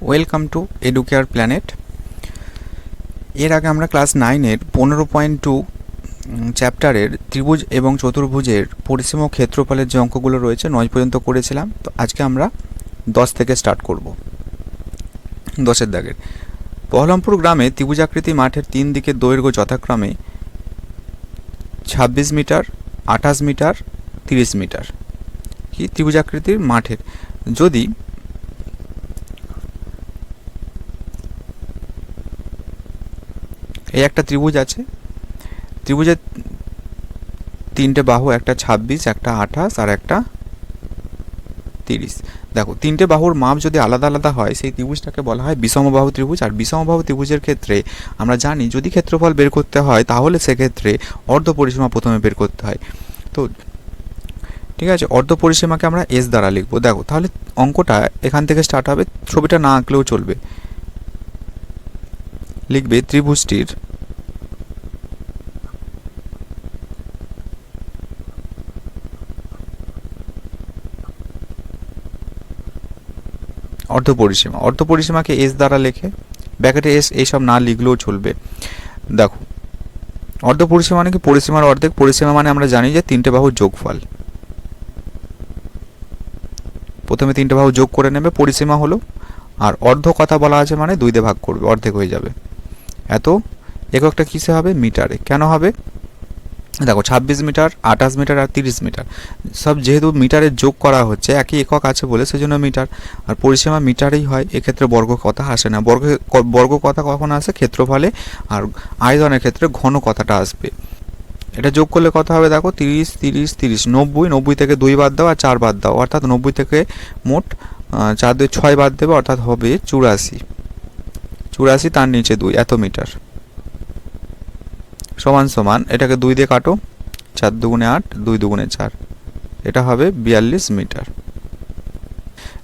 Welcome to educare planet. এর আগে আমরা ক্লাস 9-এর 15.2 চ্যাপ্টারের ত্রিভুজ এবং চতুর্ভুজের পরিসীম ও ক্ষেত্রফলের যে অঙ্কগুলো রয়েছে 9 পর্যন্ত করেছিলাম। তো আজকে আমরা 10 থেকে স্টার্ট করব। 10-এর দাগের বহরমপুর গ্রামে ত্রিভুজাকৃতি মাঠের 3 দিকের দৈর্ঘ্য যথাক্রমে 26 মিটার, 28 মিটার, 30 মিটার। কি ত্রিভুজাকৃতির মাঠের যদি এই একটা ত্রিভুজ আছে, ত্রিভুজের 3টে বাহু, একটা 26, একটা 28 আর একটা 30। দেখো 3টে বাহুর মাপ যদি আলাদা আলাদা হয় সেই ত্রিভুজটাকে বলা হয় বিষমবাহু ত্রিভুজ। আর বিষমবাহু ত্রিভুজের ক্ষেত্রে আমরা জানি যদি ক্ষেত্রফল বের করতে হয় তাহলে সেক্ষেত্রে অর্ধ পরিসীমা প্রথমে বের করতে হয়। তো ঠিক আছে, অর্ধ পরিসীমাকে আমরা এস দ্বারা লিখবো। দেখো তাহলে অঙ্কটা এখান থেকে স্টার্ট হবে, ছবিটা না আঁকলেও চলবে। লিখবে ত্রিভুজটির অর্ধ পরিসীমা, অর্ধ পরিসীমাকে এস দ্বারা লেখে ব্র্যাকেটে এস, এইসব না লিখলেও চলবে। দেখো অর্ধ পরিসীমা মানে কি? পরিসীমার অর্ধেক। পরিসীমা মানে আমরা জানি যে 3টে বাহুর যোগফল। প্রথমে 3টে বাহু যোগ করে নেবে, পরিসীমা হলো। আর অর্ধ কথা বলা আছে মানে 2 দিয়ে ভাগ করবে, অর্ধেক হয়ে যাবে। এত এককটা কিসে হবে? মিটারে। কেন হবে? দেখো 26 মিটার, 28 মিটার আর 30 মিটার সব যেহেতু মিটারে যোগ করা হচ্ছে, একই একক আছে বলে সেজন্য মিটার। আর পরিসীমা মিটারেই হয়, এক্ষেত্রে বর্গ কথা আসে না। বর্গ কথা কখন আসে? ক্ষেত্রফলে। আর আয়তনের ক্ষেত্রে ঘন কথাটা আসবে। এটা যোগ করলে কত হবে? দেখো 30, 30, 30, 90, 90 থেকে 2 বাদ দাও আর 4 বাদ দাও, অর্থাৎ 90 থেকে মোট 4 2 6 বাদ দেবে, অর্থাৎ হবে 84। 84 তার নিচে 2, এত মিটার। সমান সমান এটাকে 2 দিয়ে কাটো, 4 দুগুণে 8, 2 দুগুণে 4, এটা হবে 42 মিটার।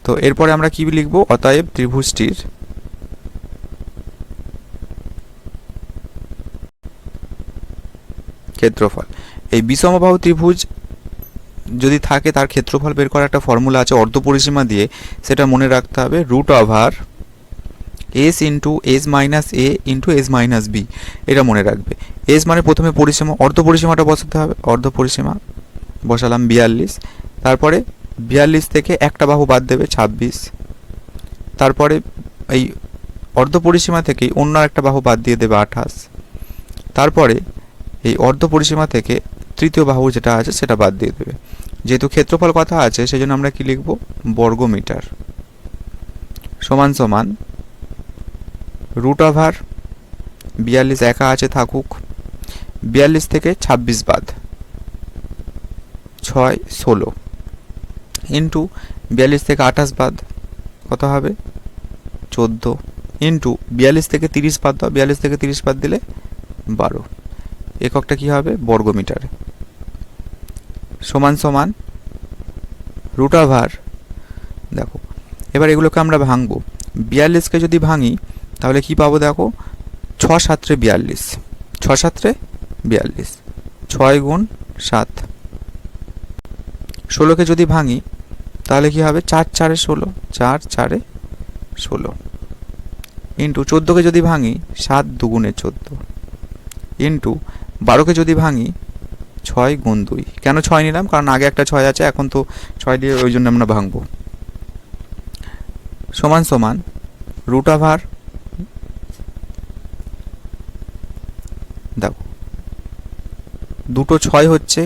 তো এরপরে আমরা কি লিখব? অতএব ত্রিভুজটির ক্ষেত্রফল। এই বিষমবাহু ত্রিভুজ যদি থাকে তার ক্ষেত্রফল বের করার একটা ফর্মুলা আছে অর্ধ পরিসীমা দিয়ে, সেটা মনে রাখতে হবে। Root over S into S minus A into S minus B, এটা মনে রাখবে। এস মানে প্রথমে পরিসীমা, অর্ধ পরিসীমাটা বসাতে হবে। অর্ধ পরিসীমা বসালাম 42, তারপরে 42 থেকে একটা বাহু বাদ দেবে 26, তারপরে এই অর্ধ পরিসীমা থেকেই অন্য একটা বাহু বাদ দিয়ে দেবে 28, তারপরে এই অর্ধ পরিসীমা থেকে তৃতীয় বাহু যেটা আছে সেটা বাদ দিয়ে দেবে। যেহেতু ক্ষেত্রফল কথা আছে সেজন্য আমরা কি লিখব? বর্গ মিটার। সমান সমান রুট ওভার 42 একা আছে থাকুক, 42 থেকে 26 বাদ 6 16 ইন্টু 42 থেকে 28 বাদ কত হবে? 14 ইন্টু 42 থেকে 30 বাদ দাও, 42 থেকে 30 বাদ দিলে 12, এককটা কি হবে? বর্গ মিটারে। সমান সমান রুট ওভার, দেখো এবার এগুলোকে আমরা ভাঙবো। 42কে যদি ভাঙি তাহলে কি পাবো? দেখো 6 7 42, 6 7 42, 6 গুণ 7। 16কে যদি ভাঙি তাহলে কি হবে? 4 4 16, 4 4 16 ইন্টু 14কে যদি ভাঙি 7 দুগুণে 14 ইন্টু 12কে যদি ভাঙি 6 গুণ 2। কেন 6 নিলাম? কারণ আগে একটা 6 আছে, এখন তো 6 দিয়ে ওই জন্য আমরা ভাঙবো। সমান সমান রুট ওভার, দেখো দুটো 6 হচ্ছে,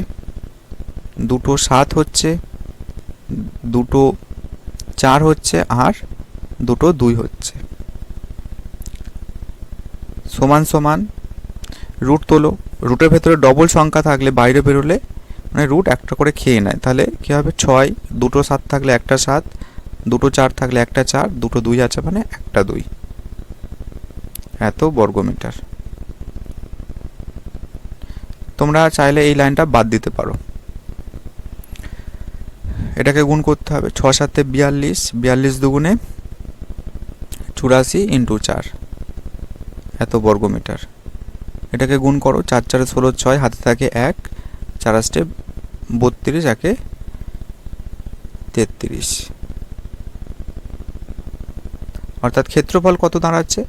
দুটো 7 হচ্ছে, দুটো 4 হচ্ছে আর দুটো 2 হচ্ছে। সমান সমান রুট তোলো। রুটের ভেতরে ডবল সংখ্যা থাকলে বাইরে বেরোলে মানে রুট একটা করে খেয়ে নেয়, তাহলে কী হবে? 6, দুটো 7 থাকলে একটা 7, দুটো 4 থাকলে একটা 4, দুটো 2 আছে মানে একটা 2, এত বর্গমিটার। তোমরা চাইলে এই লাইনটা বাদ দিতে পারো। এটাকে গুণ করতে হবে। 6 7 42, 42 দুগুণে 84 ইন্টু 4, এত বর্গমিটার। এটাকে গুণ করো, 4 4 16, 6 হাতে থাকে 1, 4 8 32, একে 33, অর্থাৎ ক্ষেত্রফল কত দাঁড়াচ্ছে,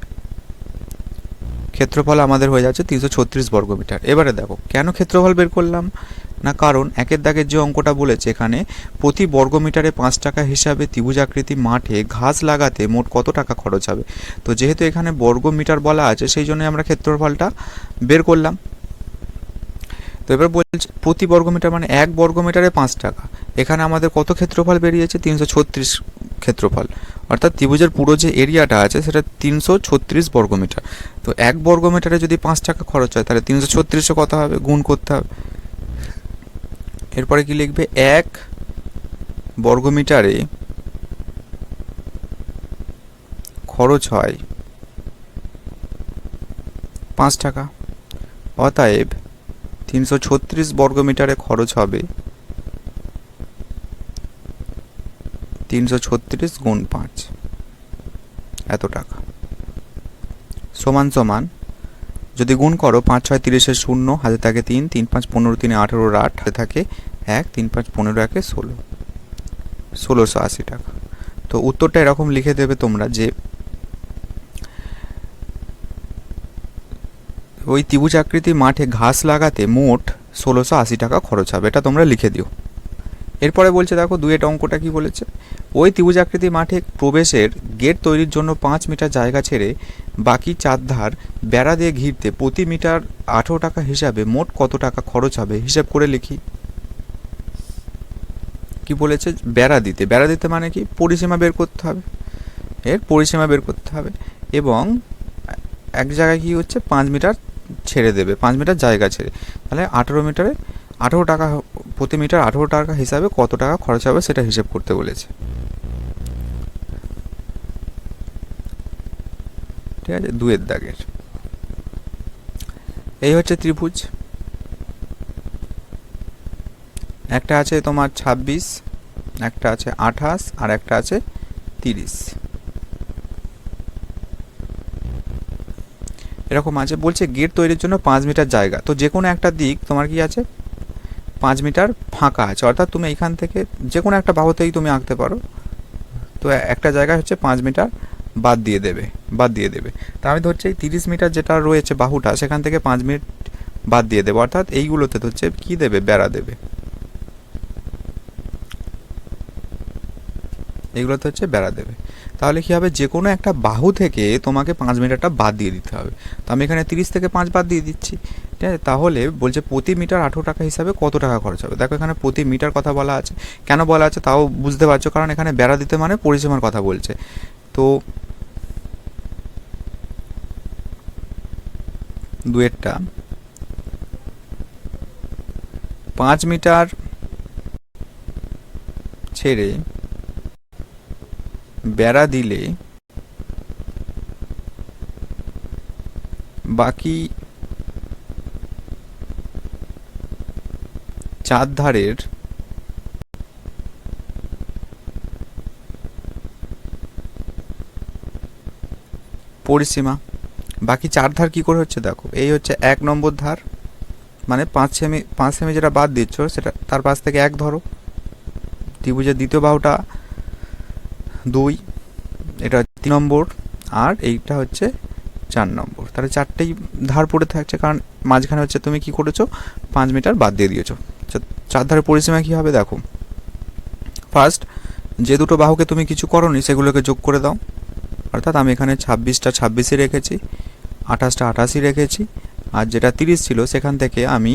ক্ষেত্রফল আমাদের হয়ে যাচ্ছে 336 বর্গমিটার। এবারে দেখো কেন ক্ষেত্রফল বের করলাম না, কারণ একের দাগের যে অঙ্কটা বলেছে এখানে প্রতি বর্গমিটারে 5 টাকা হিসাবে ত্রিভুজাকৃতি মাঠে ঘাস লাগাতে মোট কত টাকা খরচ হবে। তো যেহেতু এখানে বর্গমিটার বলা আছে সেই জন্যই আমরা ক্ষেত্রফলটা বের করলাম। তো এবার বলছে প্রতি বর্গমিটার মানে 1 বর্গমিটারে 5 টাকা, এখানে আমাদের কত ক্ষেত্রফল বেরিয়েছে, 336 ক্ষেত্রফল, অর্থাৎ ত্রিভুজের পুরো যে এরিয়াটা আছে সেটা 336 বর্গমিটার। তো 1 বর্গমিটারে যদি 5 টাকা খরচ হয় তাহলে 336 কত হবে, গুণ করতে হবে। এরপরে কি লিখবে, 1 বর্গমিটারে খরচ হয় 5 টাকা, অতএব 336 বর্গমিটারে খরচ হবে 336 গুণ 5 এত টাকা, সমান সমান যদি গুণ করো 5 6 30 0, হাতে থাকে 3, 3 5 15, 3 18 8, হাতে থাকে 1, 3 5 15 1 16, 1680 টাকা। তো উত্তরটা এরকম লিখে দেবে তোমরা যে ওই ত্রিভুজাকৃতি মাঠে ঘাস লাগাতে মোট 1680 টাকা খরচ হবে, এটা তোমরা লিখে দিও। এরপরে বলছে দেখো দুয়ের অঙ্কটা কি বলেছে, ওই ত্রিভুজাকৃতি মাঠে প্রবেশের গেট তৈরির জন্য 5 মিটার জায়গা ছেড়ে বাকি 4 ধার বেড়া দিয়ে ঘিরতে প্রতি মিটার 18 টাকা হিসাবে মোট কত টাকা খরচ হবে হিসাব করে লিখি। কি বলেছে, বেড়া দিতে মানে কি, পরিসীমা বের করতে হবে, এর পরিসীমা বের করতে হবে, এবং এক জায়গায় কি হচ্ছে 5 মিটার ছেড়ে দেবে, 5 মিটার জায়গা ছেড়ে, তাহলে 18 মিটারে 18 টাকা প্রতি মিটার 18 টাকা হিসাবে কত টাকা খরচ হবে সেটা হিসেব করতে বলেছে। ঠিক আছে, দুয়ের দাগের এই হচ্ছে ত্রিভুজ, একটা আছে তোমার 26, একটা আছে 28 আর একটা আছে 30, এরকম আছে। বলছে গেট তৈরির জন্য 5 মিটার জায়গা, তো যে কোনো একটা দিক তোমার কি আছে 5 মিটার ফাঁকা আছে, অর্থাৎ তুমি এখান থেকে যে কোনো একটা বাহুতেই তুমি আঁকতে পারো। তো একটা জায়গায় হচ্ছে 5 মিটার বাদ দিয়ে দেবে। তা আমি ধরছি এই 30 মিটার যেটা রয়েছে বাহুটা সেখান থেকে 5 মিনিট বাদ দিয়ে দেবে, অর্থাৎ এইগুলোতে হচ্ছে কি দেবে, বেড়া দেবে, এইগুলোতে হচ্ছে বেড়া দেবে। তাহলে কি হবে, যে কোনো একটা বাহু থেকে তোমাকে 5 মিটারটা বাদ দিয়ে দিতে হবে। তো আমি এখানে 30 থেকে 5 বাদ দিয়ে দিচ্ছি, ঠিক আছে। তাহলে বলছে প্রতি মিটার 18 টাকা হিসাবে কত টাকা খরচ হবে। দেখো এখানে প্রতি মিটার কথা বলা আছে, কেন বলা আছে তাও বুঝতে পারছো, কারণ এখানে বেড়া দিতে মানে পরিসীমার কথা বলছে। তো দুয়েরটা 5 মিটার ছেড়ে বেড়া দিলে বাকি 4 ধারের পরিসীমা, বাকি 4 ধার কি করে হচ্ছে দেখো, এই হচ্ছে 1 নম্বর ধার, মানে 5 সেমি যেটা বাদ দিচ্ছ সেটা তার পাশ থেকে 1 ধরো, ত্রিভুজের দ্বিতীয় বাহুটা 2, এটা 3 নম্বর, আর এইটা হচ্ছে 4 নম্বর, তাহলে 4টেই ধার পড়ে থাকছে, কারণ মাঝখানে হচ্ছে তুমি কি করেছো 5 মিটার বাদ দিয়ে দিয়েছো। 4 ধারের পরিসীমা কি হবে দেখো, ফার্স্ট যে দুটো বাহুকে তুমি কিছু করোনি সেগুলোকে যোগ করে দাও, অর্থাৎ আমি এখানে 26টা 26ই রেখেছি, 28টা 28ই রেখেছি, আর যেটা 30 ছিল সেখান থেকে আমি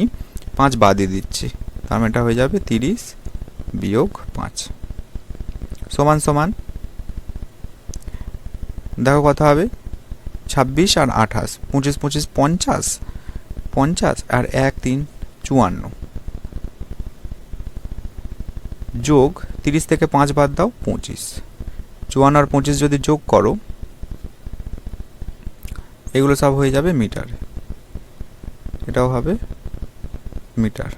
5 বাদ দিয়ে দিচ্ছি, তার মানে এটা হয়ে যাবে 30 বিয়োগ 5 সমান সমান, দেখো কথা হবে 26 আর 28, 25 25 50, 50 আর 1 3 54, যোগ 30 থেকে 5 বাদ দাও 25, 54 আর 25 যদি যোগ করো এগুলো সব হয়ে যাবে মিটার, এটাও হবে মিটার।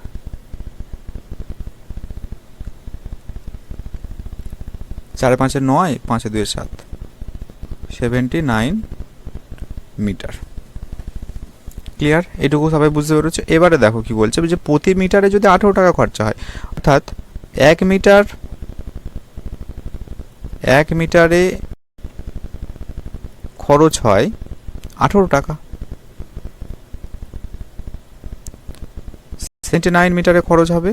4 5 9, 5 2 7, 79 মিটার। ক্লিয়ার, এটুকু সবাই বুঝতে পেরেছো। এবারে দেখো কি বলছে, যে প্রতি মিটারে যদি 18 টাকা খরচা হয়, অর্থাৎ 1 মিটারে খরচ হয় 18 টাকা। 79 মিটারে খরচ হবে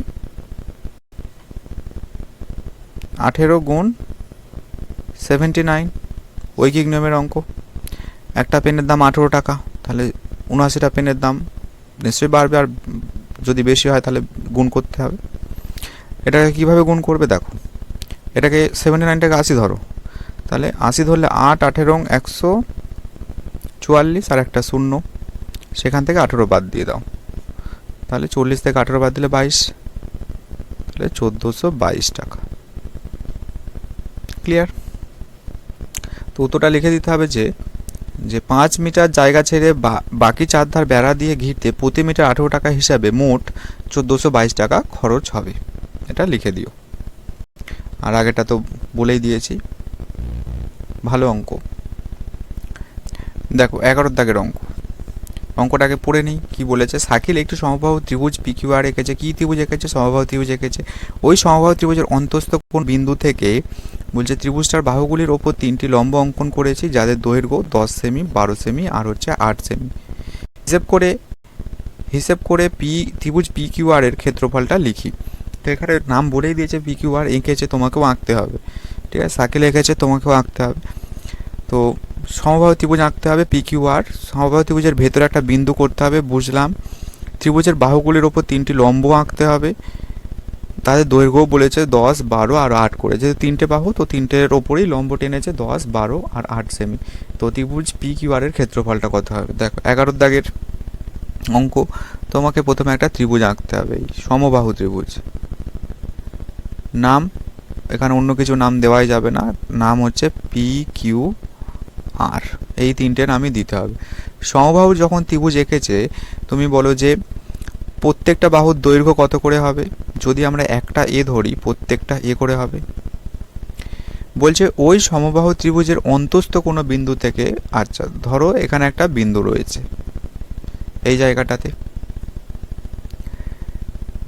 18 গুণ 79, ঐকিক নিয়মের অঙ্ক। একটা পেনের দাম 18 টাকা, তাহলে 79টা পেনের দাম নিশ্চয়ই বাড়বে, আর যদি বেশি হয় তাহলে গুণ করতে হবে। এটাকে কীভাবে গুণ করবে দেখো, এটাকে 79টাকে 80 ধরো, তাহলে 80 ধরলে 8 18 144 আর একটা শূন্য, সেখান থেকে 18 বাদ দিয়ে দাও, তাহলে 40 থেকে 18 বাদ দিলে 22, তাহলে 1422 টাকা। ক্লিয়ার? তো উত্তরটা লিখে দিতে হবে যে 5 মিটার জায়গা ছেড়ে বাকি 4 ধার বেড়া দিয়ে ঘিরতে প্রতি মিটার 18 টাকা হিসাবে মোট 1422 টাকা খরচ হবে। এটা লিখে দিও। আর আগেটা তো বলেই দিয়েছি। ভালো অঙ্ক। দেখো 11 দাগের অঙ্ক, অঙ্কটাকে পড়ে নিই কি বলেছে। শাকিল একটি সমবাহু ত্রিভুজ PQR এঁকেছে। কি ত্রিভুজ এঁকেছে? সমবাহু ত্রিভুজ এঁকেছে। ওই সমবাহু ত্রিভুজের অন্তস্থ কোণ বিন্দু থেকে বলছে ত্রিভুজটার বাহুগুলির ওপর 3টি লম্ব অঙ্কন করেছি, যাদের দৈর্ঘ্য 10 সেমি, 12 সেমি আর হচ্ছে 8 সেমি। হিসেব করে ত্রিভুজ PQR এর ক্ষেত্রফলটা লিখি। তো এখানে নাম বলেই দিয়েছে PQR, এঁকেছে, তোমাকেও আঁকতে হবে। ঠিক আছে, শাকিল এঁকেছে, তোমাকেও আঁকতে হবে। তো সমবাহু ত্রিভুজ আঁকতে হবে PQR। সমবাহু ত্রিভুজের ভেতরে একটা বিন্দু করতে হবে, বুঝলাম। ত্রিভুজের বাহুগুলির ওপর 3টি লম্ব আঁকতে হবে, তাদের দৈর্ঘ্য বলেছে 10, 12 আর 8 করে। যেহেতু 3টে বাহু, তো 3টের ওপরেই লম্ব টেনেছে 10, 12 আর 8 সেমি। তো ত্রিভুজ PQR এর ক্ষেত্রফলটা কত হবে? দেখো 11 দাগের অঙ্ক, তোমাকে প্রথমে একটা ত্রিভুজ আঁকতে হবে, এই সমবাহু ত্রিভুজ। নাম এখানে অন্য কিছু নাম দেওয়াই যাবে না, নাম হচ্ছে PQR, এই 3টে নামই দিতে হবে। সমবাহু যখন ত্রিভুজ এঁকেছে, তুমি বলো যে প্রত্যেকটা বাহুর দৈর্ঘ্য কত করে হবে। যদি আমরা একটা এ ধরি, প্রত্যেকটা এ করে হবে। বলছে ওই সমবাহু ত্রিভুজের অন্তস্থ কোনো বিন্দু থেকে, আচ্ছা ধরো এখানে একটা বিন্দু রয়েছে এই জায়গাটাতে,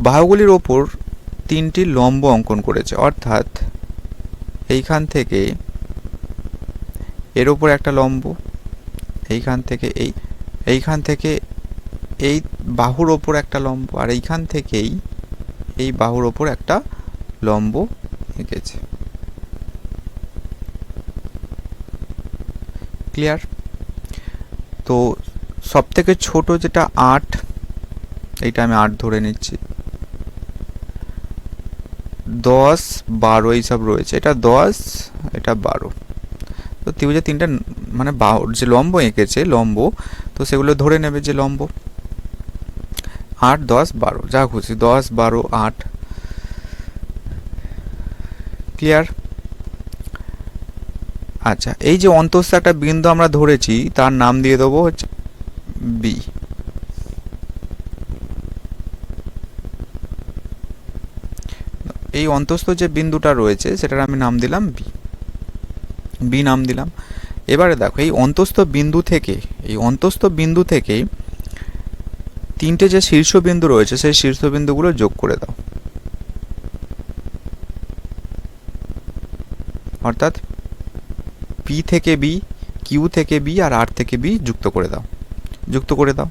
বাহুগুলির ওপর 3টি লম্ব অঙ্কন করেছে, অর্থাৎ এইখান থেকে এর ওপর একটা লম্ব, এইখান থেকে এই বাহুর ওপর একটা লম্ব, আর এইখান থেকেই এই বাহুর ওপর একটা লম্ব এঁকেছে। ক্লিয়ার? তো সব থেকে ছোট যেটা 8, এইটা আমি 8 ধরে নিচ্ছি। 10, 12 এইসব রয়েছে, এটা 10, এটা 12। তো ত্রিভুজের 3টা মানে বাহুর যে লম্ব এঁকেছে, লম্ব, তো সেগুলো ধরে নেবে যে লম্ব 8, 10, 12, যা খুশি, 10, 12, 8। ক্লিয়ার? আচ্ছা, এই যে অন্তস্থ একটা বিন্দু আমরা ধরেছি, তার নাম দিয়ে দেবো হচ্ছে B। এই অন্তস্থ যে বিন্দুটা রয়েছে সেটার আমি নাম দিলাম B নাম দিলাম। এবারে দেখো এই অন্তস্থ বিন্দু থেকে 3টে যে শীর্ষবিন্দু রয়েছে, সেই শীর্ষবিন্দুগুলো যোগ করে দাও, অর্থাৎ P থেকে B, Q থেকে B আর R থেকে B যুক্ত করে দাও।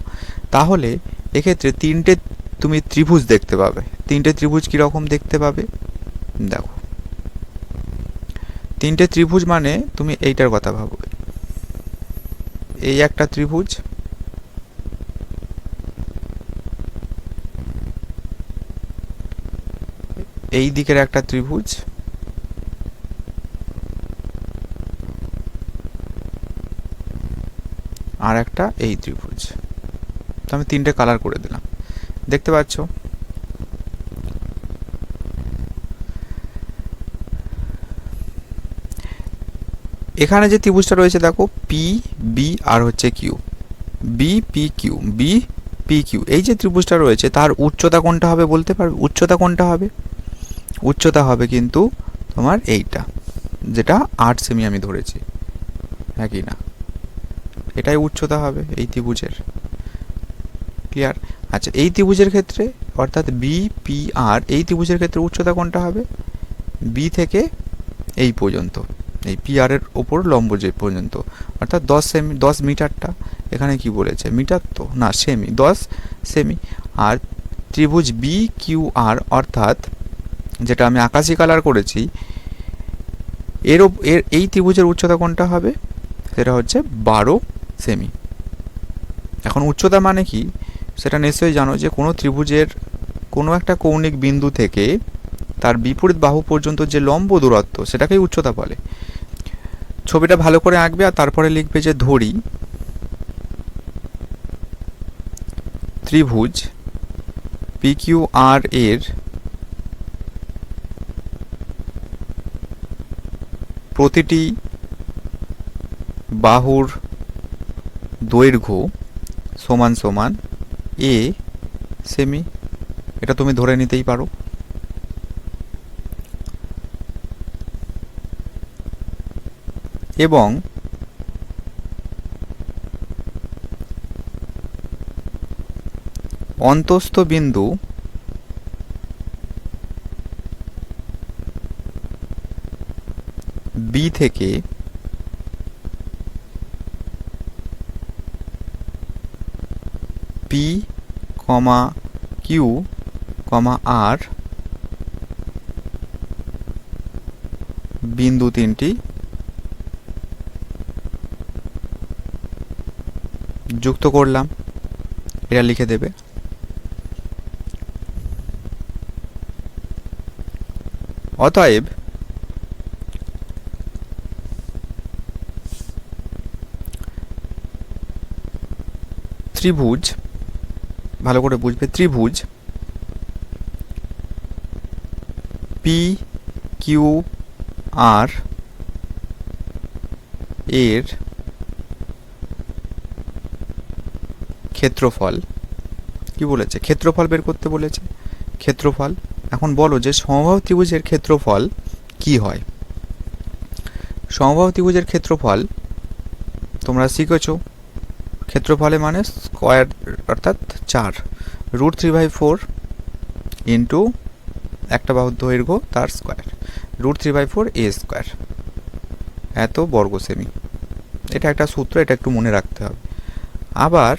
তাহলে এক্ষেত্রে 3টে তুমি ত্রিভুজ দেখতে পাবে। 3টে ত্রিভুজ কীরকম দেখতে পাবে দেখো, 3টে ত্রিভুজ মানে তুমি এইটার কথা ভাবো, এই একটা ত্রিভুজ, এই দিকের একটা ত্রিভুজ, আর একটা এই ত্রিভুজ। তো আমি 3টে কালার করে দিলাম, দেখতে পাচ্ছ? এখানে যে ত্রিভুজটা রয়েছে দেখো, PB আর হচ্ছে Q, BPQ, এই যে ত্রিভুজটা রয়েছে তার উচ্চতা কোনটা হবে বলতে পারবে? উচ্চতা কোনটা হবে? উচ্চতা হবে কিন্তু তোমার এইটা, যেটা 8 সেমি আমি ধরেছি, হ্যাঁ কি না? এটাই উচ্চতা হবে এই ত্রিভুজের। ক্লিয়ার? আচ্ছা, এই ত্রিভুজের ক্ষেত্রে অর্থাৎ BPR, এই ত্রিভুজের ক্ষেত্রে উচ্চতা কোনটা হবে? B থেকে এই পর্যন্ত, এই পি আর এর ওপর লম্ব যে পর্যন্ত, অর্থাৎ 10 মিটারটা এখানে কি বলেছে, মিটার তো না, সেমি, 10 সেমি। আর ত্রিভুজ বি কিউ আর, অর্থাৎ যেটা আমি আকাশি কালার করেছি, এর এই ত্রিভুজের উচ্চতা কোনটা হবে, সেটা হচ্ছে 12 সেমি। এখন উচ্চতা মানে কি সেটা নিশ্চয়ই জানো, যে কোনো ত্রিভুজের কোনো একটা কৌণিক বিন্দু থেকে তার বিপরীত বাহু পর্যন্ত যে লম্ব দূরত্ব সেটাকেই উচ্চতা বলে। ছবিটা ভালো করে আঁকবে আর তারপরে লিখবে যে ধরি ত্রিভুজ পি কিউ আর এর প্রতিটি বাহুর দৈর্ঘ্য সমান সমান এ সেমি। এটা তুমি ধরে নিতেই পারো। এবং অন্তস্থ বিন্দু বি থেকে পি কমা কিউ কমা আর বিন্দু তিনটি যুক্ত করলাম, এটা লিখে দেবে। অতএব ত্রিভুজ, ভালো করে বুঝবে, ত্রিভুজ পি কিউ আর এর ক্ষেত্রফল, কি বলেছে, ক্ষেত্রফল বের করতে বলেছে, ক্ষেত্রফল। এখন বলো যে সমবাহু ত্রিভুজের ক্ষেত্রফল কি হয়। সমবাহু ত্রিভুজের ক্ষেত্রফল তোমরা শিখেছো, ক্ষেত্রফলে মানে স্কোয়ার, অর্থাৎ 4 √3/4 ইন্টু একটা বাহুর দৈর্ঘ্য তার স্কোয়ার, √3/4 a স্কোয়ার, এত বর্গ সেমি। এটা একটা সূত্র, এটা একটু মনে রাখতে হবে। আবার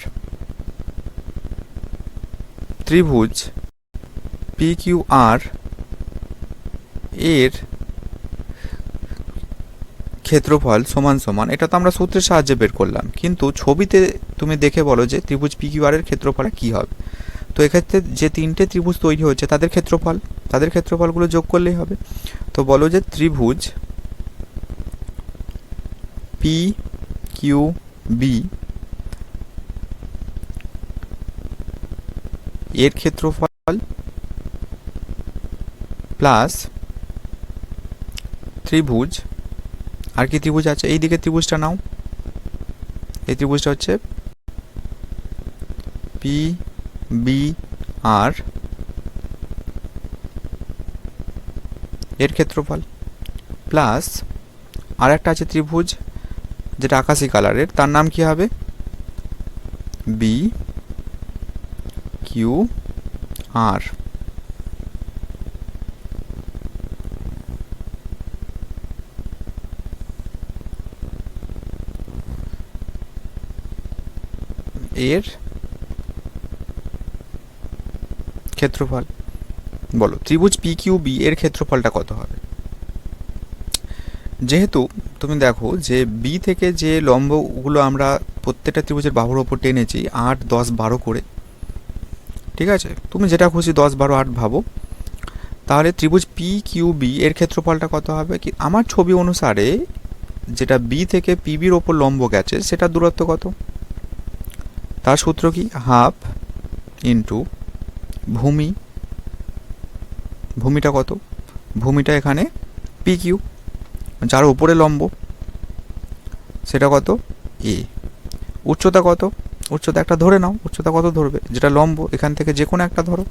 ত্রিভুজ পি কিউ আর এর ক্ষেত্রফল সমান সমান, এটা তো আমরা সূত্রের সাহায্যে বের করলাম, কিন্তু ছবিতে তুমি দেখে বলো যে ত্রিভুজ পি কিউ আর এর ক্ষেত্রফল কি হবে। তো এক্ষেত্রে যে তিনটে ত্রিভুজ তৈরি হয়েছে তাদের ক্ষেত্রফলগুলো যোগ করলেই হবে। তো বলো যে ত্রিভুজ পি কিউ বি এর ক্ষেত্রফল প্লাস ত্রিভুজ, আর কি ত্রিভুজ আছে, এই দিকে ত্রিভুজটা নাও, এই ত্রিভুজটা হচ্ছে পি বি আর এর ক্ষেত্রফল প্লাস আর একটা আছে ত্রিভুজ যেটা আকাশি কালারের, তার নাম কি হবে, বি কিউ আর। এর ক্ষেত্রফল বলো, ত্রিভুজ পি কিউ বি এর ক্ষেত্রফলটা কত হবে। যেহেতু তুমি দেখো যে বি থেকে যে লম্বগুলো আমরা প্রত্যেকটা ত্রিভুজের বাহুর ওপর টেনেছি 8, 10, 12 করে, ঠিক আছে, তুমি যেটা খুশি 10, 12, 8 ভাবো, তাহলে ত্রিভুজ পি কিউ বি এর ক্ষেত্রফলটা কত হবে, কি আমার ছবি অনুসারে যেটা বি থেকে পিবির ওপর লম্ব গেছে সেটা দূরত্ব কত, তার সূত্র কি, হাফ ইন্টু ভূমি, ভূমিটা কত, ভূমিটা এখানে পি কিউ, যার উপরে লম্ব সেটা কত, এ। উচ্চতা কত, উচ্চতা একটা ধরে নাও, উচ্চতা কত ধরবে, যেটা লম্ব এখান থেকে যে কোনো একটা ধরো,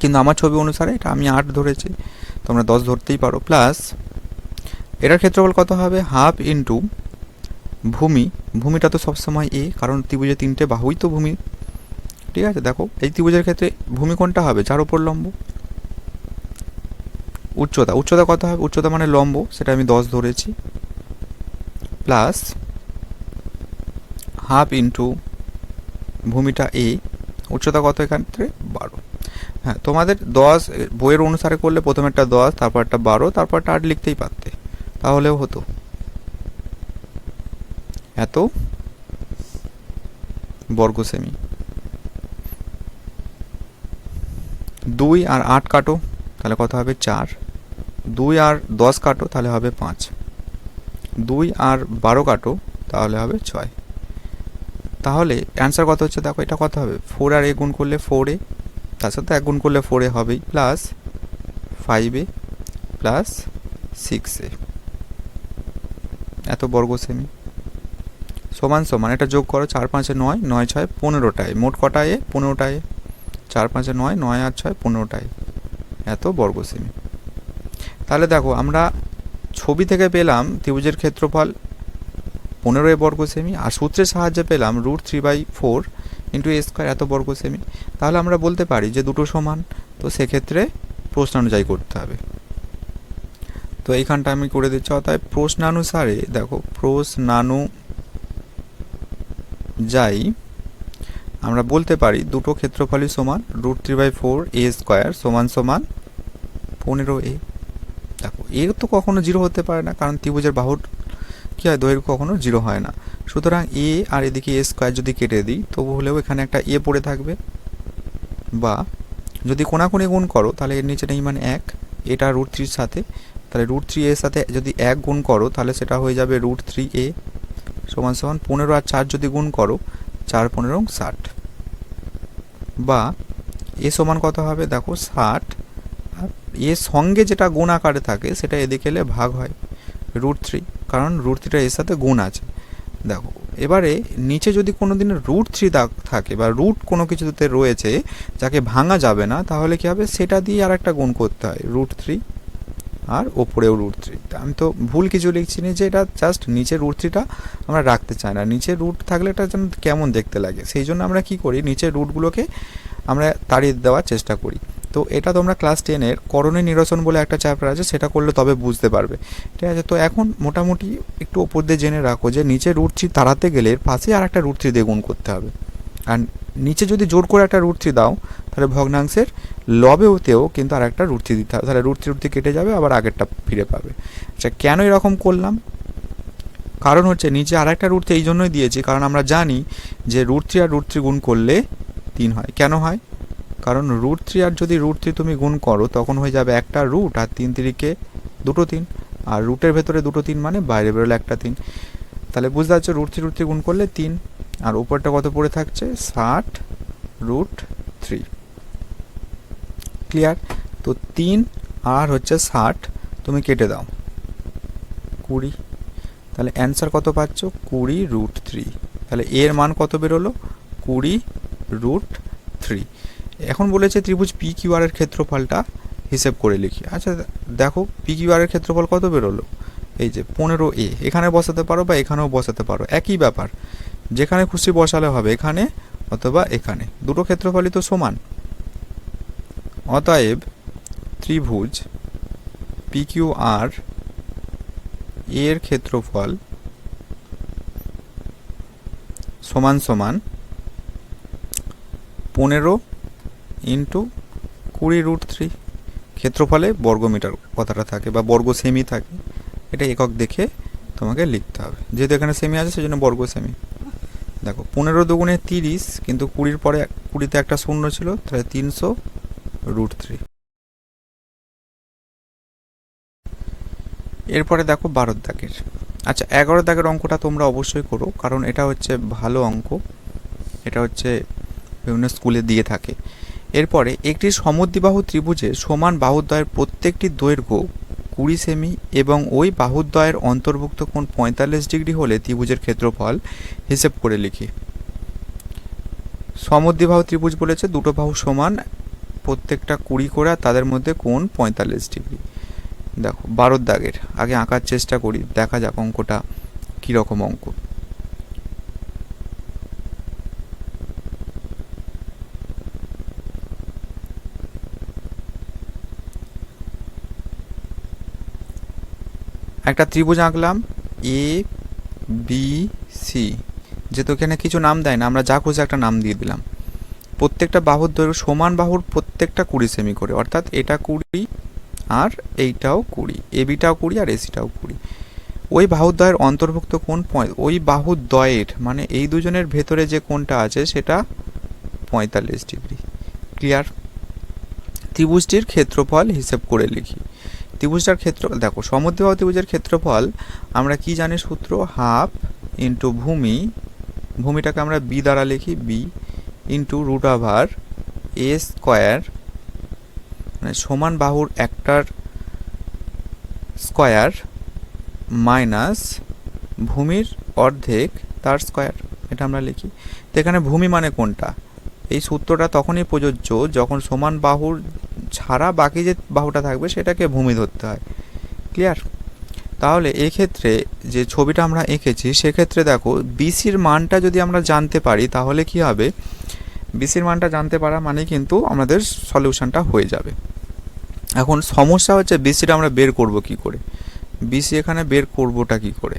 কিন্তু আমার ছবি অনুসারে এটা আমি 8 ধরেছি, তোমরা 10 ধরতেই পারো, প্লাস এটার ক্ষেত্রফল কত হবে, হাফ ইন্টু ভূমি, ভূমিটা তো সবসময় এ, কারণ ত্রিভুজের তিনটে বাহুই তো ভূমি, ঠিক আছে। দেখো এই ত্রিভুজের ক্ষেত্রে ভূমি কোনটা হবে, যার উপর লম্ব, উচ্চতা, উচ্চতা কত হবে? উচ্চতা মানে লম্ব, সেটা আমি 10 ধরেছি, প্লাস হাফ ইন্টু ভূমিটা এ, উচ্চতা কত এক্ষেত্রে? 12। হ্যাঁ, তোমাদের 10 বইয়ের অনুসারে করলে প্রথমে একটা 10, তারপর একটা 12, তারপর একটা 8 লিখতেই পারতে, তাহলেও হতো। এত বর্গ সেমি। 2 আর 8 কাটো, তাহলে কত হবে? 4। 2 আর 10 কাটো, তাহলে হবে 5। 2 আর 12 কাটো, তাহলে হবে 6। তাহলে অ্যান্সার কত হচ্ছে দেখো, এটা কত হবে? 4 আর এ গুণ করলে 4a, তার সাথে 1 গুণ করলে 4a হবেই, প্লাস 5a প্লাস 6a, এত বর্গ সেমি। সমান সমান এটা যোগ করো, 4 5 9, 9 6 15টায়, মোট কটায়? 15টায়। 4 5 9, 9 আর 6 15টায়, এত বর্গ সেমি। তাহলে দেখো আমরা ছবি থেকে পেলাম ত্রিভুজের ক্ষেত্রফল 15 বর্গ সেমি, আর সূত্রের সাহায্যে পেলাম √3/4 ইন্টু এ স্কোয়ার, এত বর্গ সেমি। তাহলে আমরা বলতে পারি যে দুটো সমান, তো সেক্ষেত্রে প্রশ্নানুযায়ী করতে হবে। তো এইখানটা আমি করে দিচ্ছি, অর্থাৎ প্রশ্নানুসারে দেখো, প্রশ্নানুযায়ী আমরা বলতে পারি দুটো ক্ষেত্রফলই সমান, √3/4 এ স্কোয়ার সমান সমান 15a। দেখো এ তো কখনো 0 হতে পারে না, কারণ ত্রিভুজের বাহুর কি হয়, দৈর্ঘ্য কখনো 0 হয় না। সুতরাং এ আর এদিকে এ স্কোয়ার যদি কেটে দিই, তবু হলেও এখানে একটা এ পড়ে থাকবে। বা যদি কোণাকুণি গুণ করো, তাহলে এর নিচে নেই মানে 1, এটা √3 সাথে, তাহলে √3 এর সাথে যদি 1 গুণ করো, তাহলে সেটা হয়ে যাবে √3a সমান সমান 15 আর 4 যদি গুণ করো, 4 15 60। বা এ সমান কত হবে দেখো, 60, আর এর সঙ্গে যেটা গুণ আকারে থাকে সেটা এদিকে এলে ভাগ হয়, √3, কারণ √3টা এর সাথে গুণ আছে। দেখো এবারে নিচে যদি কোনো দিন √3 দাগ থাকে বা রুট কোনো কিছুতে রয়েছে যাকে ভাঙা যাবে না, তাহলে কি হবে, সেটা দিয়ে আর একটা গুণ করতে হয়, √3, আর ওপরেও √3। আমি তো ভুল কিছু লিখছি না, যে এটা জাস্ট নিচে √3টা আমরা রাখতে চাই না, নিচে রুট থাকলে এটা যেন কেমন দেখতে লাগে, সেই জন্য আমরা কি করি, নিচের রুটগুলোকে আমরা তাড়িয়ে দেওয়ার চেষ্টা করি। তো এটা তোমরা ক্লাস 10-এর করণীয় নিরসন বলে একটা চ্যাপ্টার আছে, সেটা করলে তবে বুঝতে পারবে, ঠিক আছে। তো এখন মোটামুটি একটু ওপর দিয়ে জেনে রাখো যে নিচে √3 তাড়াতে গেলে এর পাশে আর একটা √3 দিয়ে গুণ করতে হবে, আর নিচে যদি জোর করে একটা √3 দাও, তাহলে ভগ্নাংশের লবেতেও কিন্তু আর একটা √3 দিতে হবে, তাহলে √3 কেটে যাবে, আবার আগেরটা ফিরে পাবে। আচ্ছা, কেন এরকম করলাম? কারণ হচ্ছে নিচে আর একটা √3 এই জন্যই দিয়েছি, কারণ আমরা জানি যে √3 আর √3 গুণ করলে 3 হয়। কেন হয়? কারণ √3 আর যদি √3 তুমি গুণ করো, তখন হয়ে যাবে একটা রুট, আর 3 3 দুটো 3, আর রুটের ভেতরে দুটো 3 মানে বাইরে বেরোলে একটা 3। তাহলে বুঝতে পারছো, √3 গুণ করলে 3, আর উপরটা কত পড়ে থাকছে, 60√3। ক্লিয়ার? তো 3 আর হচ্ছে 60 তুমি কেটে দাও, 20। তাহলে অ্যান্সার কত পাচ্ছ, 20√3। তাহলে এর মান কত বেরোলো, 20√3। এখন বলেছে ত্রিভুজ PQR এর ক্ষেত্রফলটা হিসেব করে লিখি। আচ্ছা দেখো, PQR এর ক্ষেত্রফল কত বেরোলো, এই যে 15a, এখানে বসাতে পারো বা এখানেও বসাতে পারো, একই ব্যাপার, যেখানে খুশি বসালে হবে, এখানে অথবা এখানে, দুটো ক্ষেত্রফলই তো সমান। অতএব ত্রিভুজ PQR এর ক্ষেত্রফল সমান সমান 15 ইন্টু 20√3। ক্ষেত্রফলে বর্গমিটার কথাটা থাকে বা বর্গ সেমি থাকে, এটা একক দেখে তোমাকে লিখতে হবে, যেহেতু এখানে সেমি আছে সেজন্য বর্গ সেমি। দেখো 15 দুগুণে 30, কিন্তু 20-র পরে 20-তে একটা শূন্য ছিল, তাহলে 300√3। এরপরে দেখো 12 দাগের। আচ্ছা 11 দাগের অঙ্কটা তোমরা অবশ্যই করো, কারণ এটা হচ্ছে ভালো অঙ্ক, এটা হচ্ছে বিভিন্ন স্কুলে দিয়ে থাকে। এরপরে একটি সমদ্বিবাহু ত্রিভুজের সমান বাহুদ্বয়ের প্রত্যেকটি দৈর্ঘ্য 20 সেমি এবং ওই বাহুদ্বয়ের অন্তর্ভুক্ত কোণ 45 ডিগ্রি হলে ত্রিভুজের ক্ষেত্রফল হিসেব করে লিখি। সমদ্বিবাহু ত্রিভুজ বলেছে, দুটো বাহু সমান, প্রত্যেকটা 20 করে, আর তাদের মধ্যে কোণ 45 ডিগ্রি। দেখো 12 দাগের আগে আঁকার চেষ্টা করি, দেখা যাক অঙ্কটা কীরকম অঙ্ক। একটা ত্রিভুজ আঁকলাম এ বি সি, যেহেতু এখানে কিছু নাম দেয় না, আমরা যা খুঁজে একটা নাম দিয়ে দিলাম। প্রত্যেকটা বাহুর দৈর্ঘ্য সমান, বাহুর প্রত্যেকটা 20 সেমি করে, অর্থাৎ এটা 20 আর এইটাও 20, এবিটাও 20 আর এসিটাও 20। ওই বাহুদ্বয়ের অন্তর্ভুক্ত কোণ ওই বাহুদ্বয়ের মানে এই দুজনের ভেতরে যে কোণটা আছে সেটা 45 ডিগ্রি। ক্লিয়ার? ত্রিভুজটির ক্ষেত্রফল হিসেব করে লিখি। ত্রিভুজটার ক্ষেত্রফল দেখো, সমদ্বিবাহু ত্রিভুজের ক্ষেত্রফল আমরা কি জানি সূত্র, হাফ ইন্টু ভূমি, ভূমিটাকে আমরা বি দ্বারা লিখি, B into root over a square, মানে সমান বাহুর একটার স্কোয়ার মাইনাস ভূমির অর্ধেক তার স্কোয়ার, এটা আমরা লিখি। তো এখানে ভূমি মানে কোনটা, এই সূত্রটা তখনই প্রযোজ্য যখন সমান বাহুর ছাড়া বাকি যে বাহুটা থাকবে সেটাকে ভূমি ধরতে হয়। ক্লিয়ার? তাহলে এক্ষেত্রে যে ছবিটা আমরা এঁকেছি সেক্ষেত্রে দেখো বিসির মানটা যদি আমরা জানতে পারি তাহলে কি হবে, বিসির মানটা জানতে পারা মানে কিন্তু আমাদের সলিউশনটা হয়ে যাবে। এখন সমস্যা হচ্ছে বিসিটা আমরা বের করব কি করে, বিসি এখানে বের করবোটা কি করে,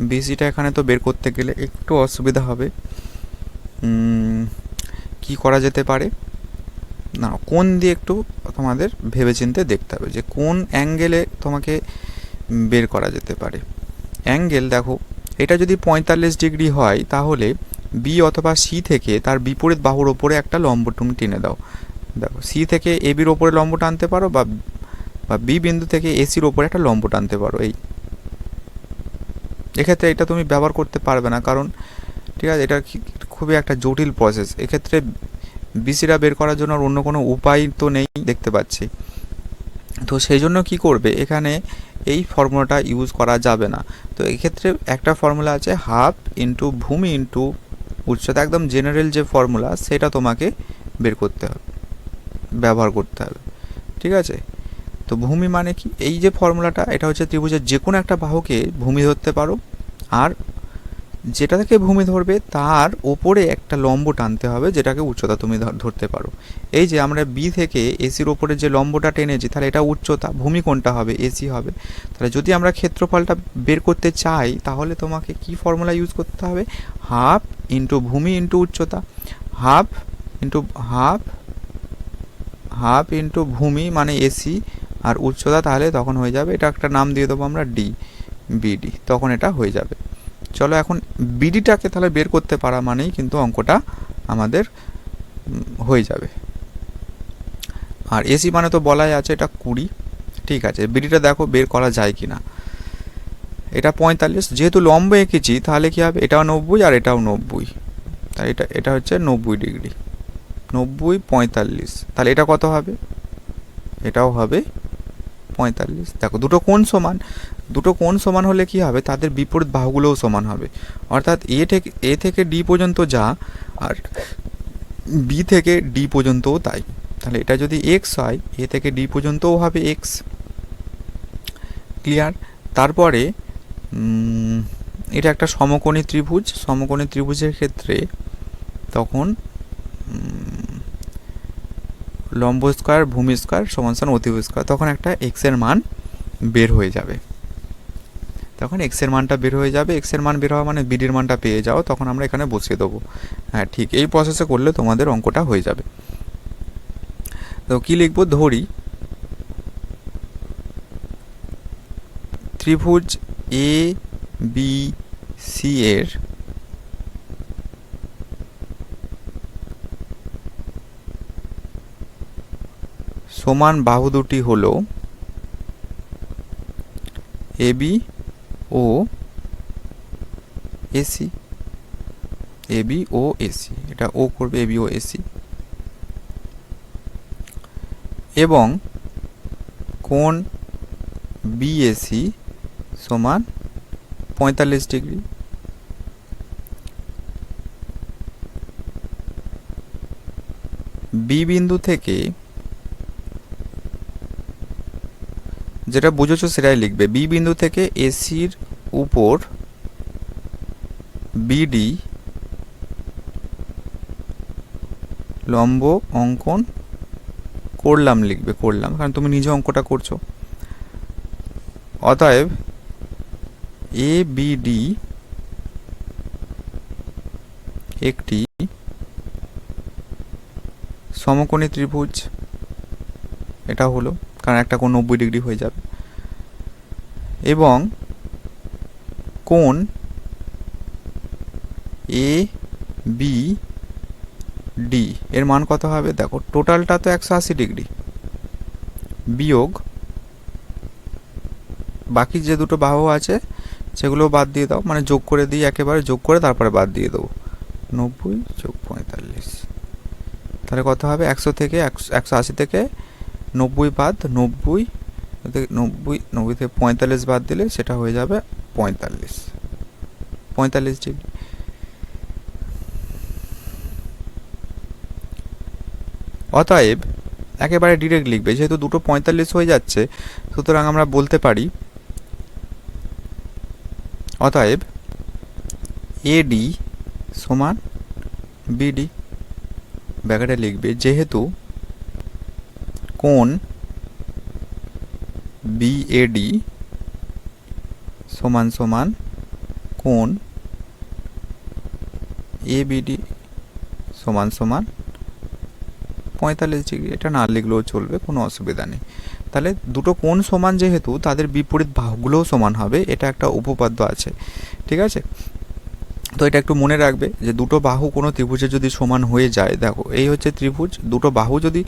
বিসিটা এখানে তো বের করতে গেলে একটু অসুবিধা হবে। কি করা যেতে পারে না, কোন দিয়ে একটু তোমাদের ভেবেচিন্তে দেখতে হবে যে কোন অ্যাঙ্গেলে তোমাকে বের করা যেতে পারে। অ্যাঙ্গেল দেখো, এটা যদি 45 ডিগ্রি হয় তাহলে বি অথবা সি থেকে তার বিপরীত বাহুর ওপরে একটা লম্ব তুমি টেনে দাও। দেখো সি থেকে এ বির ওপরে লম্ব টানতে পারো বা বি বিন্দু থেকে এসির ওপরে একটা লম্ব টানতে পারো। এক্ষেত্রে এটা তুমি ব্যবহার করতে পারবে না, কারণ ঠিক আছে এটা খুবই একটা জটিল প্রসেস। এক্ষেত্রে বিসিটা বের করার জন্য আর অন্য কোনো উপায় তো নেই দেখতে পাচ্ছি। তো সেই জন্য কি করবে, এখানে এই ফর্মুলাটা ইউজ করা যাবে না। তো এক্ষেত্রে একটা ফর্মুলা আছে, হাফ ইন্টু ভূমি ইন্টু উচ্চতা, একদম জেনারেল যে ফর্মুলা সেটা তোমাকে বের করতে হবে, ব্যবহার করতে হবে। ঠিক আছে? তো ভূমি মানে কি, এই যে ফর্মুলাটা এটা হচ্ছে ত্রিভুজের যে কোনো একটা বাহুকে ভূমি ধরতে পারো, আর যেটা থেকে ভূমি ধরবে তার ওপরে একটা লম্ব টানতে হবে যেটাকে উচ্চতা তুমি ধরতে পারো। এই যে আমরা বি থেকে এসির ওপরে যে লম্বটা টেনেছি তাহলে এটা উচ্চতা, ভূমি কোনটা হবে, এসি হবে। তাহলে যদি আমরা ক্ষেত্রফলটা বের করতে চাই তাহলে তোমাকে কি ফর্মুলা ইউজ করতে হবে, হাফ ইন্টু ভূমি ইন্টু উচ্চতা, হাফ ইন্টু হাফ ইন্টু ভূমি মানে এসি আর উচ্চতা, তাহলে তখন হয়ে যাবে, এটা একটা নাম দিয়ে দেবো আমরা ডি, বিডি, তখন এটা হয়ে যাবে। চলো এখন বিডিটাকে তাহলে বের করতে পারা মানেই কিন্তু অঙ্কটা আমাদের হয়ে যাবে। আর এসি মানে তো বলাই আছে এটা 20, ঠিক আছে। বিডিটা দেখো বের করা যায় কি না, এটা 45, যেহেতু লম্ব এঁকেছি তাহলে কি হবে, এটাও 90 আর এটাও 90, তাই এটা হচ্ছে 90 ডিগ্রি, 90 45, তাহলে এটা কত হবে, এটাও হবে 45। দেখো দুটো কোণ সমান, দুটো কোণ সমান হলে কি হবে, তাদের বিপরীত বাহুগুলোও সমান হবে, অর্থাৎ এ থেকে ডি পর্যন্ত যা আর বি থেকে ডি পর্যন্তও তাই। তাহলে এটা যদি এক্স হয় এ থেকে ডি পর্যন্তও হবে এক্স। ক্লিয়ার? তারপরে এটা একটা সমকোণী ত্রিভুজ, সমকোণী ত্রিভুজের ক্ষেত্রে তখন লম্ব স্কোয়ার ভূমি স্কোয়ার সমান সমান অতিভুজ স্কোয়ার, তখন একটা এক্সের মান বের হয়ে যাবে, তখন এক্সের মানটা বের হয়ে যাবে। এক্সের মান বের হওয়া মানে বিডির মানটা পেয়ে যাও, তখন আমরা এখানে বসিয়ে দেবো। হ্যাঁ ঠিক এই প্রসেসে করলে তোমাদের অঙ্কটা হয়ে যাবে। তো কি লিখবো, ধরি ত্রিভুজ এ বি সি এর সমান বাহু দুটি হলো এবি ও এসি, এবি ও এসি, এটা ও করবে এবি ও এসি, এবং কোণ বিএসি সমান 45 ডিগ্রি। বি বিন্দু থেকে, যেটা বুঝেছো সেটাই লিখবে, বি বিন্দু থেকে এসির উপর বিডি লম্ব অঙ্কন করলাম, লিখবে করলাম, কারণ তুমি নিজে অঙ্কটা করছো। অতএব এ বি ডি একটি সমকোণী ত্রিভুজ। এটা হলো, কারণ একটা কোণ 90 ডিগ্রি হয়ে যাবে, এবং কোণ এ বি ডি এর মান কত হবে? দেখো টোটালটা তো 180 ডিগ্রি, বিয়োগ বাকি যে দুটো বাহু আছে সেগুলো বাদ দিয়ে দাও, মানে যোগ করে দিই, একেবারে যোগ করে তারপরে বাদ দিয়ে দেবো। 90 যোগ 45, তাহলে কত হবে? 100 থেকে 180 থেকে 90 বাদ, 90 থেকে 45 বাদ দিলে সেটা হয়ে যাবে 45 ডিগ্রি। অতএব একেবারে ডিরেক্ট লিখবে, যেহেতু দুটো 45 হয়ে যাচ্ছে, সুতরাং আমরা বলতে পারি অতএব এডি সমান বিডি। ব্যাকেটে লিখবে যেহেতু কোণ বিএডি সমান সমান কোণ এবিডি সমান সমান 45 ডিগ্রি। এটা না লিখলেও চলবে, কোনো অসুবিধা নেই। তাহলে দুটো কোণ সমান যেহেতু, তাদের বিপরীত বাহুগুলোও সমান হবে, এটা একটা উপপাদ্য আছে, ঠিক আছে? তো এটা একটু মনে রাখবে যে দুটো বাহু কোনো ত্রিভুজে যদি সমান হয়ে যায়, দেখো এই হচ্ছে ত্রিভুজ, দুটো বাহু যদি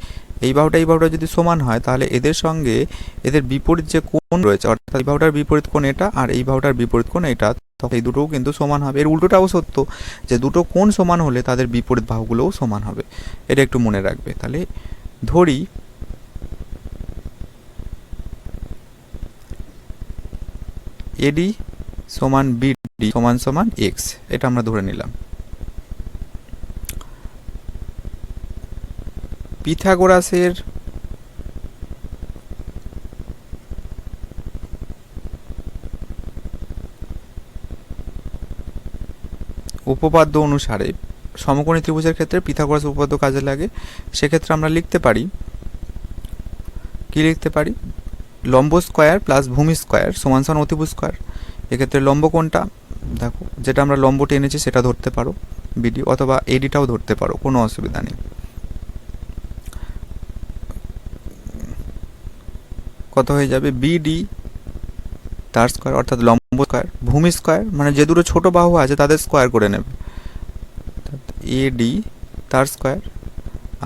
এই বাহুটা যদি সমান হয়, তাহলে এদের সঙ্গে এদের বিপরীত যে কোণ রয়েছে, অর্থাৎ এই বাহুটার বিপরীত কোণ এটা আর এই বাহুটার বিপরীত কোণ এটা, তখন এই দুটোও কিন্তু সমান হবে। এর উল্টোটাও সত্য, যে দুটো কোণ সমান হলে তাদের বিপরীত বাহুগুলোও সমান হবে, এটা একটু মনে রাখবে। তাহলে ধরি এডি সমান বিডি সমান সমান এক্স, এটা আমরা ধরে নিলাম। পিথাগোরাসের উপপাদ্য অনুসারে সমকোণী ত্রিভুজের ক্ষেত্রে পিথাগোরাস উপপাদ্য কাজে লাগে। সেক্ষেত্রে আমরা লিখতে পারি, কি লিখতে পারি? লম্ব স্কয়ার প্লাস ভূমি স্কয়ার সমান সমান অতিভুজ স্কয়ার। এক্ষেত্রে লম্ব কোণটা দেখো, যেটা আমরা লম্ব টেনেছি সেটা ধরতে পারো বিডি, অথবা এডিটাও ধরতে পারো, কোনো অসুবিধা নেই। কত হয়ে যাবে? বিডি তার স্কয়ার অর্থাৎ লম্ব স্কয়ার, ভূমি স্কয়ার মানে যে দুটো ছোট বাহু আছে তাদের স্কয়ার করে নেবে, এডি তার স্কয়ার,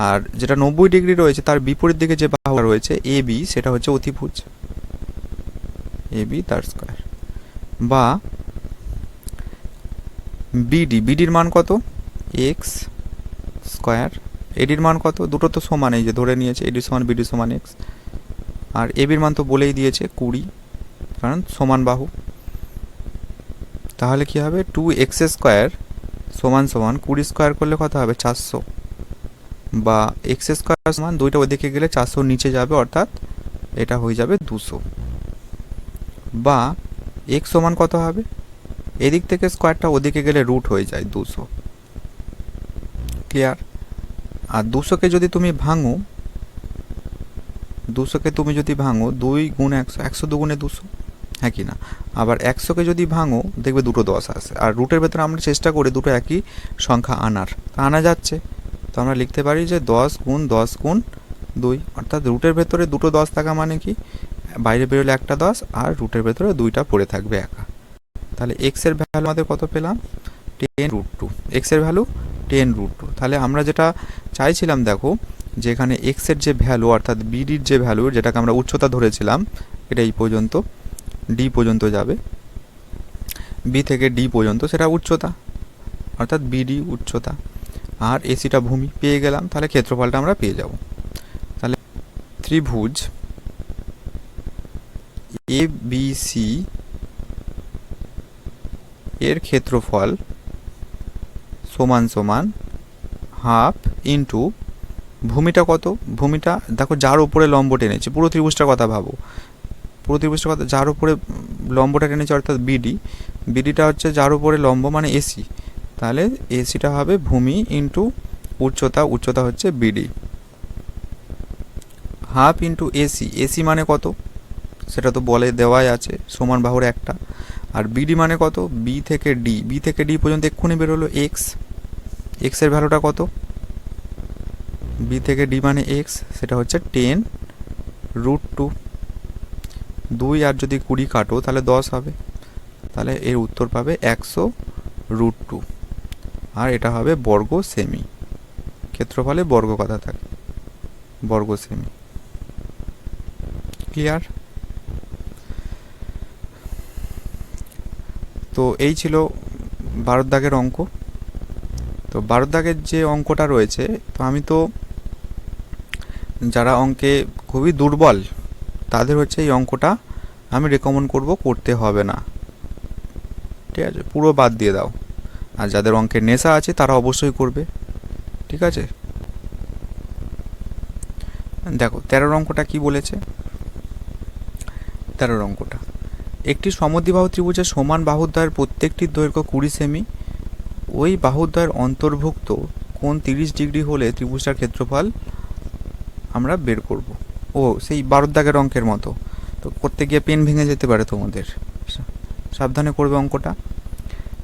আর যেটা 90 ডিগ্রি রয়েছে তার বিপরীত দিকে যে বাহু রয়েছে এ বি, সেটা হচ্ছে অতিভুজ, এ বি তার স্কয়ার, বা বিডি, বিডির মান কত? এক্স স্কয়ার, এডির মান কত? দুটো তো সমান, এই যে ধরে নিয়েছে এডি সমান বিডি সমান এক্স, আর এবির মান তো বলেই দিয়েছে 20, কারণ সমান বাহু। তাহলে কি হবে? 2x স্কয়ার সমান সমান 20 স্কয়ার করলে কত হবে? 400, বা এক্স স্কয়ার সমান দুইটা ওদিকে গেলে 400 নিচে যাবে, অর্থাৎ এটা হয়ে যাবে 200, বা x সমান কত হবে? এদিক থেকে স্কয়ারটা ওদিকে গেলে রুট হয়ে যায় 200, ক্লিয়ার? আর 200কে যদি তুমি ভাঙো, 200কে তুমি যদি ভাঙো 2 গুণ 100, 100 দুগুণে 200, হ্যাঁ কি না? আবার 100কে যদি ভাঙো দেখবে দুটো 10 আসে, আর রুটের ভেতরে আমরা চেষ্টা করি দুটো একই সংখ্যা আনার, তা আনা যাচ্ছে, তো আমরা লিখতে পারি যে 10 গুণ 10 গুণ 2, অর্থাৎ রুটের ভেতরে দুটো 10 থাকা মানে কি? বাইরে বেরোলে একটা 10 আর রুটের ভেতরে দুইটা পড়ে থাকবে একা। তাহলে x এর ভ্যালু আমাদের কত পেলাম? 10√2, x এর ভ্যালু 10√2। তাহলে আমরা যেটা চাইছিলাম, দেখো যে এখানে x এর যে ভ্যালু অর্থাৎ বিডির যে ভ্যালু, যেটাকে আমরা উচ্চতা ধরেছিলাম, এটা এই পর্যন্ত ডি পর্যন্ত যাবে, বি থেকে ডি পর্যন্ত সেটা উচ্চতা, অর্থাৎ বিডি উচ্চতা, আর এসিটা ভূমি পেয়ে গেলাম। তাহলে ক্ষেত্রফলটা আমরা পেয়ে যাব। তাহলে ত্রিভুজ এ বি সি এর ক্ষেত্রফল সমান সমান হাফ ইন্টু ভূমিটা কত? ভূমিটা দেখো যার উপরে লম্ব টেনেছে, পুরো ত্রিভুজটার কথা ভাবো, পুরো ত্রিভুজটার কথা, যার উপরে লম্বটা টেনেছে অর্থাৎ বিডি, বিডিটা হচ্ছে যার উপরে লম্ব মানে এসি, তাহলে এসিটা হবে ভূমি ইন্টু উচ্চতা, উচ্চতা হচ্ছে BD, half into AC, AC মানে কত? সেটা তো বলে দেওয়াই আছে, সমান বাহুর একটা। আর বিডি মানে কত, বি থেকে ডি পর্যন্ত এক্ষুনি বেরোলো এক্স, এক্সের ভ্যালুটা কত, বি থেকে ডি মানে এক্স, সেটা হচ্ছে 10√2। 2 আর যদি 20 কাটো তাহলে 10 হবে, তাহলে এর উত্তর পাবে 100√2। আর এটা হবে বর্গ সেমি, ক্ষেত্রফলে বর্গ কথা থাকে, বর্গ সেমি। ক্লিয়ার? তো এই ছিল 12 দাগের অঙ্ক। তো 12 দাগের যে অঙ্কটা রয়েছে, তো আমি তো যারা অঙ্কে খুবই দুর্বল তাদের হচ্ছে এই অঙ্কটা আমি রেকমেন্ড করব, করতে হবে না, ঠিক আছে, পুরো বাদ দিয়ে দাও। আর যাদের অঙ্কের নেশা আছে তারা অবশ্যই করবে, ঠিক আছে। দেখো 13 অঙ্কটা কি বলেছে। 13 অঙ্কটা, একটি সমদ্বিবাহু ত্রিভুজের সমান বাহুদ্বয়ের প্রত্যেকটির দৈর্ঘ্য 20 সেমি, ওই বাহুদ্বয়ের অন্তর্ভুক্ত কোণ 30 ডিগ্রি হলে ত্রিভুজটার ক্ষেত্রফল আমরা বের করব। ও সেই 12 দাগের অঙ্কের মতো, তো করতে গিয়ে পেন ভেঙে যেতে পারে তোমাদের, সাবধানে করবে অঙ্কটা,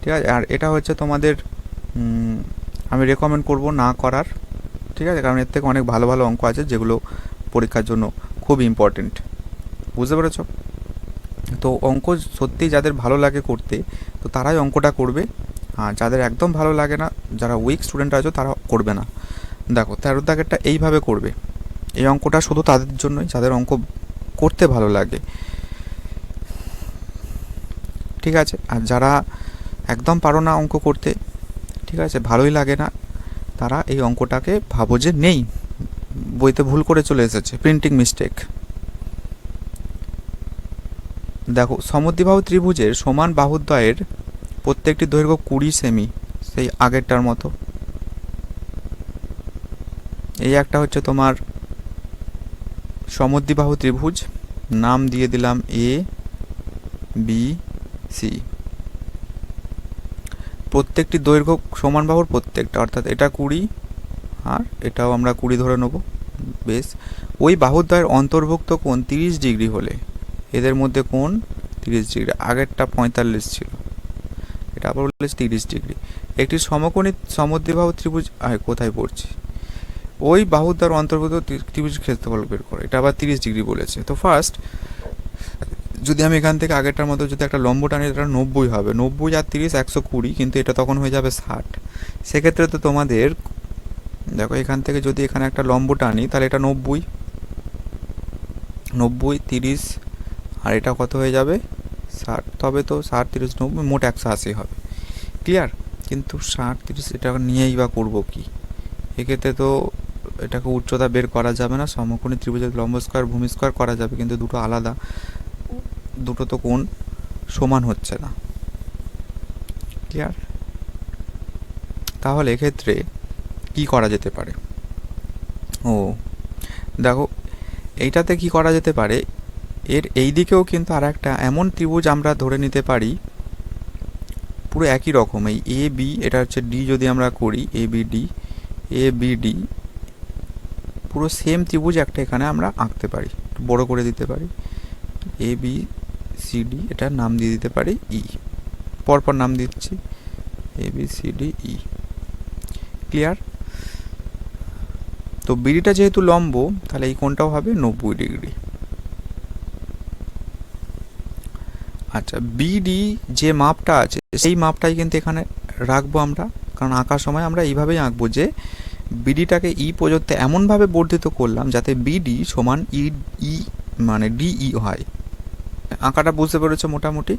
ঠিক আছে। আর এটা হচ্ছে তোমাদের আমি রেকমেন্ড করব না করার, ঠিক আছে, কারণ এর থেকে অনেক ভালো ভালো অঙ্ক আছে যেগুলো পরীক্ষার জন্য খুব ইম্পর্টেন্ট, বুঝতে পেরেছ? তো অঙ্ক সত্যি যাদের ভালো লাগে করতে, তো তারাই অঙ্কটা করবে, আর যাদের একদম ভালো লাগে না, যারা উইক স্টুডেন্ট আছে তারা করবে না। দেখো 13 দাগেরটা এইভাবে করবে, এই অঙ্কটা শুধু তাদের জন্যই যাদের অঙ্ক করতে ভালো লাগে, ঠিক আছে। আর যারা একদম পারো না অঙ্ক করতে, ঠিক আছে, ভালোই লাগে না, তারা এই অঙ্কটাকে ভাবো যে নেই, বইতে ভুল করে চলে এসেছে, প্রিন্টিং মিস্টেক। দেখো সমদ্বিবাহু ত্রিভুজের সমান বাহুদ্বয়ের প্রত্যেকটি দৈর্ঘ্য 20 সেমি, সেই আগেরটার মতো। এই একটা হচ্ছে তোমার সমদ্বিবাহু ত্রিভুজ, নাম দিয়ে দিলাম এ বি সি। প্রত্যেকটি দৈর্ঘ্য সমান বাহুর প্রত্যেকটা, অর্থাৎ এটা 20 আর এটাও আমরা 20 ধরে নেব। বেশ, ওই বাহুদ্বয়ের অন্তর্ভুক্ত কোণ 30 ডিগ্রি হলে, এদের মধ্যে কোণ 30 ডিগ্রি, আগেরটা 45 ছিল, এটা আবার বললে 30 ডিগ্রি। একটি সমকোণী সমদ্বিবাহু ত্রিভুজ, কোথায় পড়ছি, ওই বাহুদ্বয়ের অন্তর্ভুক্ত ত্রিভুজ ক্ষেত্রফল বের করে, এটা আবার 30 ডিগ্রি বলেছে। তো ফার্স্ট যদি আমি এখান থেকে আগেরটার মতো যদি একটা লম্ব টানি, এটা 90 হবে, 90 আর 30 120, কিন্তু এটা তখন হয়ে যাবে 60। সেক্ষেত্রে তো তোমাদের দেখো এখান থেকে যদি এখানে একটা লম্ব টানি তাহলে এটা 90, 30 আর এটা কত হয়ে যাবে 60, তবে তো 60 30 90 মোট 180 হবে। ক্লিয়ার? কিন্তু 60 30 এটা নিয়েই বা করবো কি, এক্ষেত্রে তো এটাকে উচ্চতা বের করা যাবে না, সমকোণী ত্রিভুজের লম্ব স্কয়ার ভূমি স্কয়ার করা যাবে, কিন্তু দুটো আলাদা, দুটো তো কোণ সমান হচ্ছে না। ক্লিয়ার? তাহলে এক্ষেত্রে কি করা যেতে পারে? ও দেখো এইটাতে কি করা যেতে পারে, এর এই দিকেও কিন্তু আর একটা এমন ত্রিভুজ আমরা ধরে নিতে পারি, পুরো একই রকম, এই এ বি, এটা হচ্ছে ডি, যদি আমরা করি এ বি ডি, পুরো সেম ত্রিভুজ একটা এখানে আমরা আঁকতে পারি, বড় করে দিতে পারি, এ বি সি ডি, এটার নাম দিয়ে দিতে পারি ই, পরপর নাম দিচ্ছি A B C D E. Clear? তো বিডিটা যেহেতু লম্ব, তাহলে এই কোণটাও হবে 90 ডিগ্রি। আচ্ছা, বিডি যে মাপটা আছে সেই মাপটাই কিন্তু এখানে রাখবো আমরা, কারণ আঁকার সময় আমরা এইভাবেই আঁকবো যে বিডিটাকে ই পর্যন্ত এমনভাবে বর্ধিত করলাম যাতে বিডি সমান ই ই মানে ডিই হয়। আঁকাটা বুঝতে পেরেছো মোটামুটি?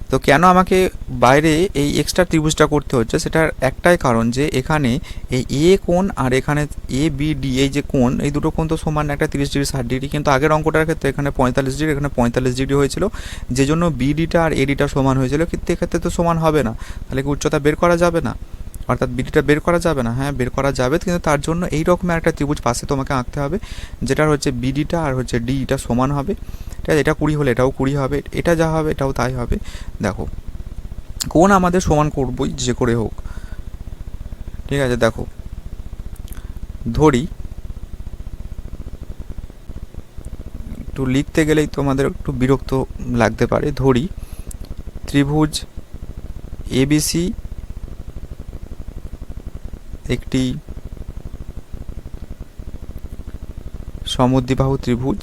তো কেন আমাকে বাইরে এই এক্সট্রা ত্রিভুজটা করতে হচ্ছে, সেটার একটাই কারণ যে এখানে এই এ কোণ আর এখানে এ বি ডি, এই যে কোণ, এই দুটো কোণ তো সমান, একটা 30 ডিগ্রি 60 ডিগ্রি, কিন্তু আগের অঙ্কটার ক্ষেত্রে এখানে 45 ডিগ্রি, এখানে 45 ডিগ্রি হয়েছিল, যে জন্য বিডিটা আর এডিটা সমান হয়েছিল, কিন্তু এক্ষেত্রে তো সমান হবে না, তাহলে কি উচ্চতা বের করা যাবে না, অর্থাৎ বিডিটা বের করা যাবে না? হ্যাঁ বের করা যাবে, কিন্তু তার জন্য এই রকমের একটা ত্রিভুজ পাশে তোমাকে আঁকতে হবে, যেটার হচ্ছে বিডিটা আর হচ্ছে ডিটা সমান হবে, ঠিক আছে। এটা 20 হলে এটাও 20 হবে, এটা যা হবে এটাও তাই হবে। দেখো কোণ আমাদের সমান করবই যে করে হোক, ঠিক আছে। দেখো ধরি একটু লিখতে গেলেই তোমাদের একটু বিরক্ত লাগতে পারে। ধরি ত্রিভুজ এবিসি একটি সমদ্বিবাহু ত্রিভুজ,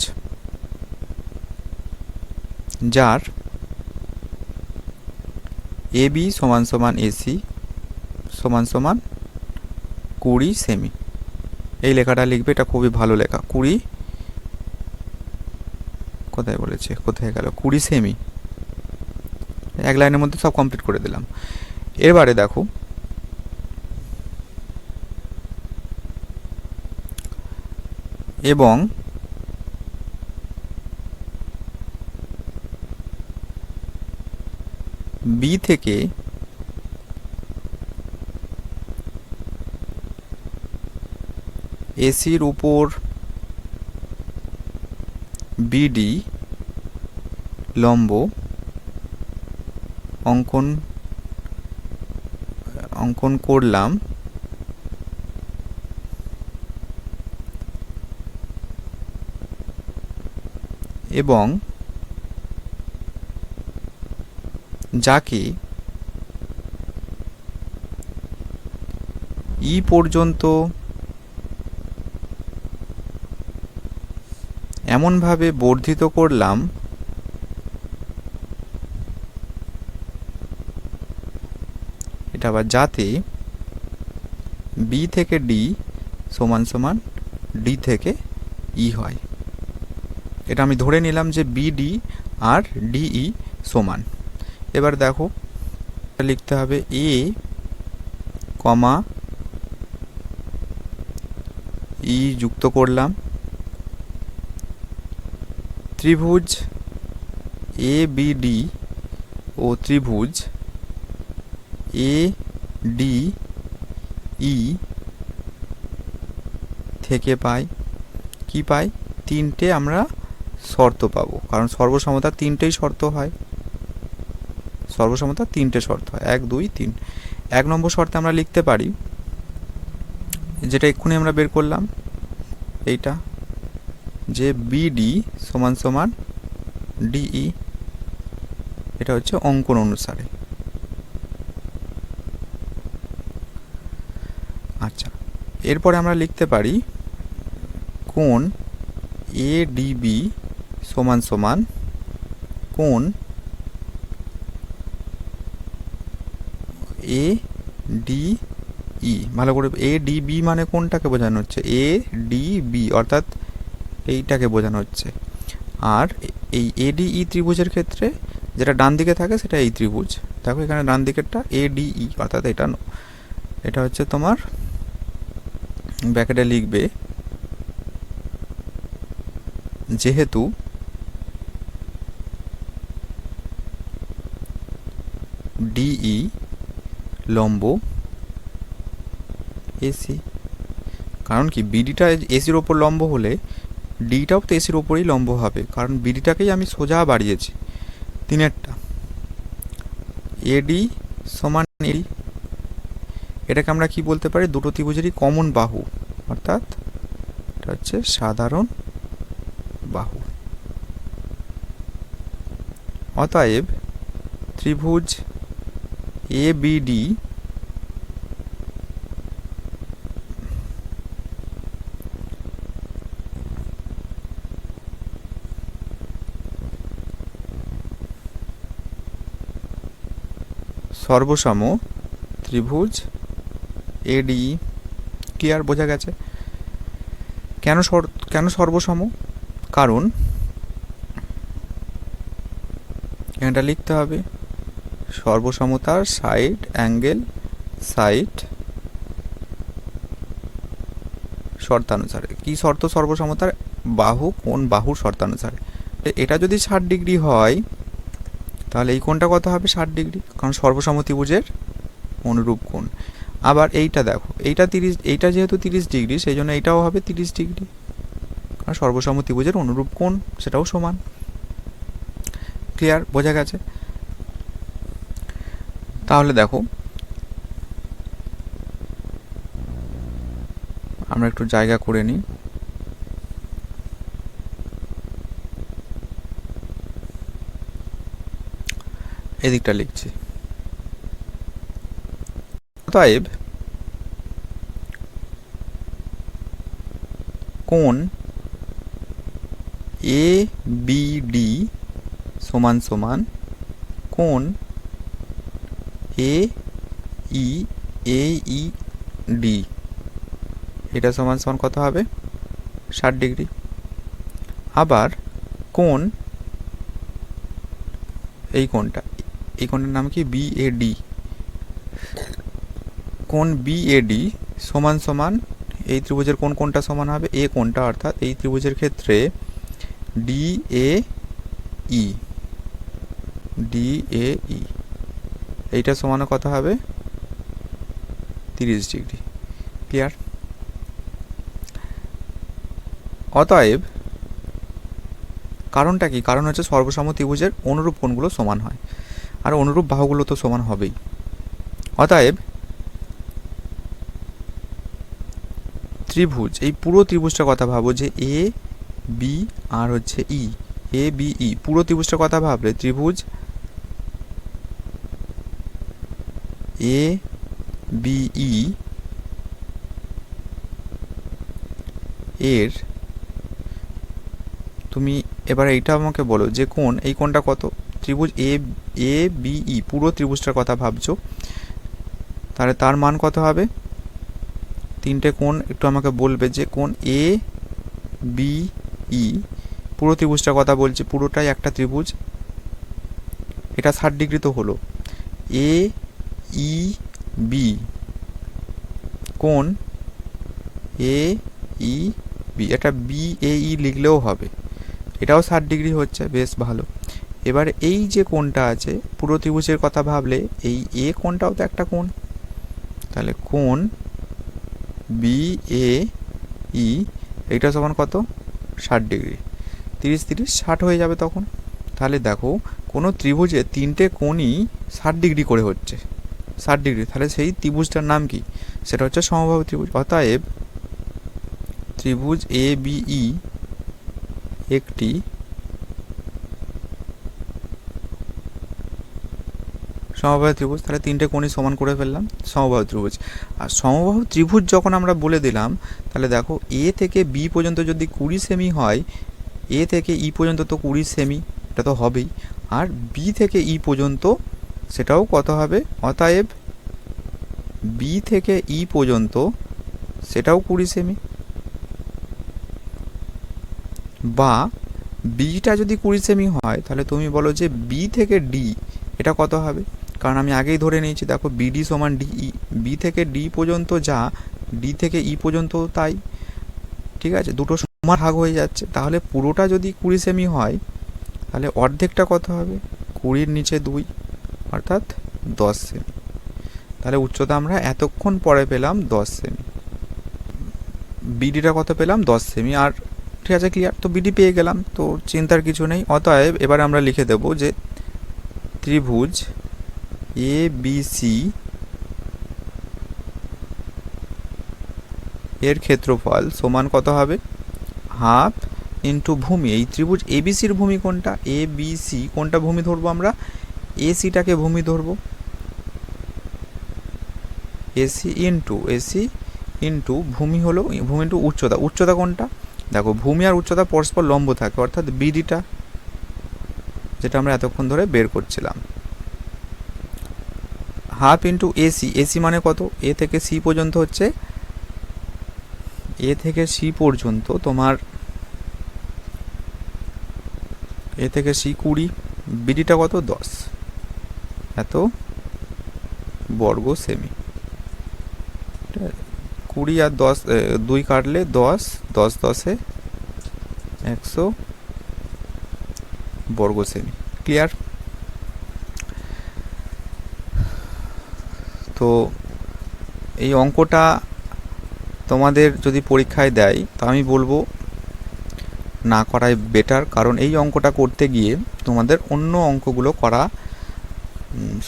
যার এবি সমান সমান এসি সমান সমান 20 সেমি। এই লেখাটা লিখবে, এটা খুবই ভালো লেখা। 20 কোথায় বলেছে, কোথায় গেল, 20 সেমি। এক লাইনের মধ্যে সব কমপ্লিট করে দিলাম। এবারে দেখো এবং বি থেকে এসির উপর বিডি লম্ব অঙ্কন করলাম, এবং যাকে ই পর্যন্ত এমনভাবে বর্ধিত করলাম এটা আবার যাতে বি থেকে ডি সমান সমান ডি থেকে ই হয়। এটা আমি ধরে নিলাম যে বিডি আর ডিই সমান। এবার দেখো লিখতে হবে এ কমা ই যুক্ত করলাম, ত্রিভুজ এ বিডি ও ত্রিভুজ এ ডি ই থেকে পাই কি পাই, তিনটে আমরা শর্ত পাবো, কারণ সর্বসমতার তিনটেই শর্ত হয়। সর্বসমতার তিনটে শর্ত হয়, 1 2 3। 1 নম্বর শর্তে আমরা লিখতে পারি, যেটা এক্ষুনি আমরা বের করলাম, এইটা যে বিডি সমান সমান ডিই। এটা হচ্ছে অঙ্কন অনুসারে। আচ্ছা, এরপরে আমরা লিখতে পারি কোণ এডিবি সমান সমান কোণ এ ডি ই। ভালো করে, এ ডিবি মানে কোনটাকে বোঝানো হচ্ছে, এ ডিবি অর্থাৎ এইটাকে বোঝানো হচ্ছে। আর এই এডিই ত্রিভুজের ক্ষেত্রে যেটা ডান দিকে থাকে সেটা এই ত্রিভুজ। দেখো এখানে ডান দিকেরটা এডিই, অর্থাৎ এটা হচ্ছে তোমার ব্র্যাকেটে লিখবে যেহেতু ডিই লম্ব এসি। কারণ কি, বিডিটা এসির ওপর লম্ব হলে ডিটাও তো এসির ওপরেই লম্ব হবে, কারণ বিডিটাকেই আমি সোজা বাড়িয়েছি তিনেরটা। এডি সমান এডি, এটাকে আমরা কি বলতে পারি, দুটো ত্রিভুজেরই কমন বাহু, অর্থাৎ এটা হচ্ছে সাধারণ বাহু। অতএব ত্রিভুজ এ বিডি সর্বসম ত্রিভুজ এডি। ক্লিয়ার, বোঝা গেছে কেন সর্বসম? কারণ এটা লিখতে হবে সর্বসমতার সাইড অ্যাঙ্গেল সাইড শর্তানুসারে। কি শর্ত সর্বসমতার? বাহু কোণ বাহুর শর্তানুসারে। এটা যদি 60 ডিগ্রি হয় তাহলে এই কোণটা কত হবে? 60 ডিগ্রি, কারণ সর্বসম ত্রিভুজের অনুরূপ কোণ। আবার এইটা দেখো, এইটা 30, এইটা যেহেতু 30 ডিগ্রি সেই জন্য এইটাও হবে 30 ডিগ্রি, কারণ সর্বসম ত্রিভুজের অনুরূপ কোণ সেটাও সমান। ক্লিয়ার, বোঝা গেছে? তাহলে দেখো আমরা একটু জায়গা করে নিই। এদিকটা লিখছি। অতএব কোণ এ বি ডি সমান সমান কোণ এ ই ডি, এটা সমান সমান কত হবে? 60 ডিগ্রি। আবার কোণ এই কোণটার নাম কি? বিএডি। কোণ বিএডি সমান সমান এই ত্রিভুজের কোনটা সমান হবে? এ কোণটা, অর্থাৎ এই ত্রিভুজের ক্ষেত্রে ডিএই এইটা সমান কত হবে? 30 ডিগ্রি। ক্লিয়ার? অতএব কারণটা কি? কারণ হচ্ছে সর্বসম ত্রিভুজের অনুরূপ কোণগুলো সমান হয়, আর অনুরূপ বাহুগুলো তো সমান হবেই। অতএব ত্রিভুজ, এই পুরো ত্রিভুজটার কথা ভাবো, যে এ বি আর হচ্ছে ই, এ বি ই, পুরো ত্রিভুজটার কথা ভাবলে ত্রিভুজ এ বি ই এর তুমি এবার এইটা আমাকে বলো যে কোণ, এই কোণটা কত? ত্রিভুজ এ বি ই পুরো ত্রিভুজটার কথা ভাবছো, তাহলে তার মান কত হবে? তিনটে কোণ একটু আমাকে বলবে, যে কোণ এ বি ই পুরো ত্রিভুজটার কথা বলছি, পুরোটাই একটা ত্রিভুজ, এটা 60 ডিগ্রি তো হলো। এ ই বি কোণ এ ই বি, এটা বি এ ই লিখলেও হবে, এটাও 60 ডিগ্রি হচ্ছে, বেশ ভালো। এবার এই যে কোণটা আছে পুরো ত্রিভুজের কথা ভাবলে, এই এ কোণটাও তো একটা কোণ, তাহলে কোণ বি এ ই এইটা সমান কত? 60 ডিগ্রি। 30 30 60 হয়ে যাবে তখন। তাহলে দেখো কোনো ত্রিভুজে তিনটে কোণই 60 ডিগ্রি করে হচ্ছে, 60 ডিগ্রি, তাহলে সেই ত্রিভুজটার নাম কি? সেটা হচ্ছে সমবাহু ত্রিভুজ। অতএব ত্রিভুজ এ বি ই একটি সমবাহু ত্রিভুজ। তাহলে তিনটে কোণই সমান করে ফেললাম, সমবাহু ত্রিভুজ। আর সমবাহু ত্রিভুজ যখন আমরা বলে দিলাম, তাহলে দেখো এ থেকে বি পর্যন্ত যদি 20 সেমি হয়, এ থেকে ই পর্যন্ত তো 20 সেমি, এটা তো হবেই, আর বি থেকে ই পর্যন্ত সেটাও কত হবে? অতএব বি থেকে ই পর্যন্ত সেটাও 20 সেমি, বা বিটা যদি 20 সেমি হয়, তাহলে তুমি বলো যে বি থেকে ডি এটা কত হবে? কারণ আমি আগেই ধরে নিয়েছি, দেখো বিডি সমান ডিই, বি থেকে ডি পর্যন্ত যা, ডি থেকে ই পর্যন্ত তাই, ঠিক আছে, দুটো সমান ভাগ হয়ে যাচ্ছে। তাহলে পুরোটা যদি 20 সেমি হয়, তাহলে অর্ধেকটা কত হবে? 20-র নিচে 2, অর্থাৎ 10 সেমি। তাহলে উচ্চতা আমরা এতক্ষণ পরে পেলাম 10 সেমি, বিডিটা কত পেলাম? 10 সেমি। আর ঠিক আছে, ক্লিয়ার? তো বিডি পেয়ে গেলাম, তো চিন্তার কিছু নেই। অতএব এবার আমরা লিখে দেব যে ত্রিভুজ এ বি সি এর ক্ষেত্রফল সমান কত হবে? হাফ ইন্টু ভূমি। এই ত্রিভুজ এবিসির ভূমি কোনটা? এ বি সি কোনটা ভূমি ধরবো আমরা? এসিটাকে ভূমি ধরবো, এসি ইন্টু ভূমি হলো ভূমি ইন্টু উচ্চতা। উচ্চতা কোনটা? দেখো ভূমি আর উচ্চতা পরস্পর লম্ব থাকে, অর্থাৎ বিডিটা, যেটা আমরা এতক্ষণ ধরে বের করছিলাম। হাফ ইন্টু এসি মানে কত? এ থেকে সি পর্যন্ত হচ্ছে, এ থেকে সি পর্যন্ত তোমার, এ থেকে সি 20, বিডিটা কত? 10, এত বর্গ সেমি। 20 আর 10 2 কাটলে 10, 10 10-এ 100 বর্গ সেমি। ক্লিয়ার? তো এই অঙ্কটা তোমাদের যদি পরীক্ষায় দেয়, তা আমি বলবো না করাই বেটার, কারণ এই অঙ্কটা করতে গিয়ে তোমাদের অন্য অঙ্কগুলো করা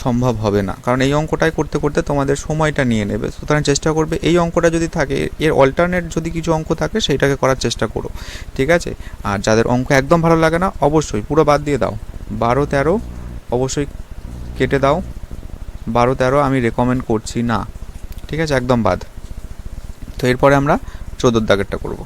সম্ভব হবে না, কারণ এই অঙ্কটাই করতে করতে তোমাদের সময়টা নিয়ে নেবে। সুতরাং চেষ্টা করবে এই অঙ্কটা যদি থাকে, এর অল্টারনেট যদি কিছু অঙ্ক থাকে সেইটাকে করার চেষ্টা করো, ঠিক আছে? আর যাদের অঙ্ক একদম ভালো লাগে না, অবশ্যই পুরো বাদ দিয়ে দাও, 12 13 অবশ্যই কেটে দাও। 12 13 আমি রেকমেন্ড করছি না, ঠিক আছে, একদম বাদ। তো এরপরে আমরা 14 দাগেরটা করব।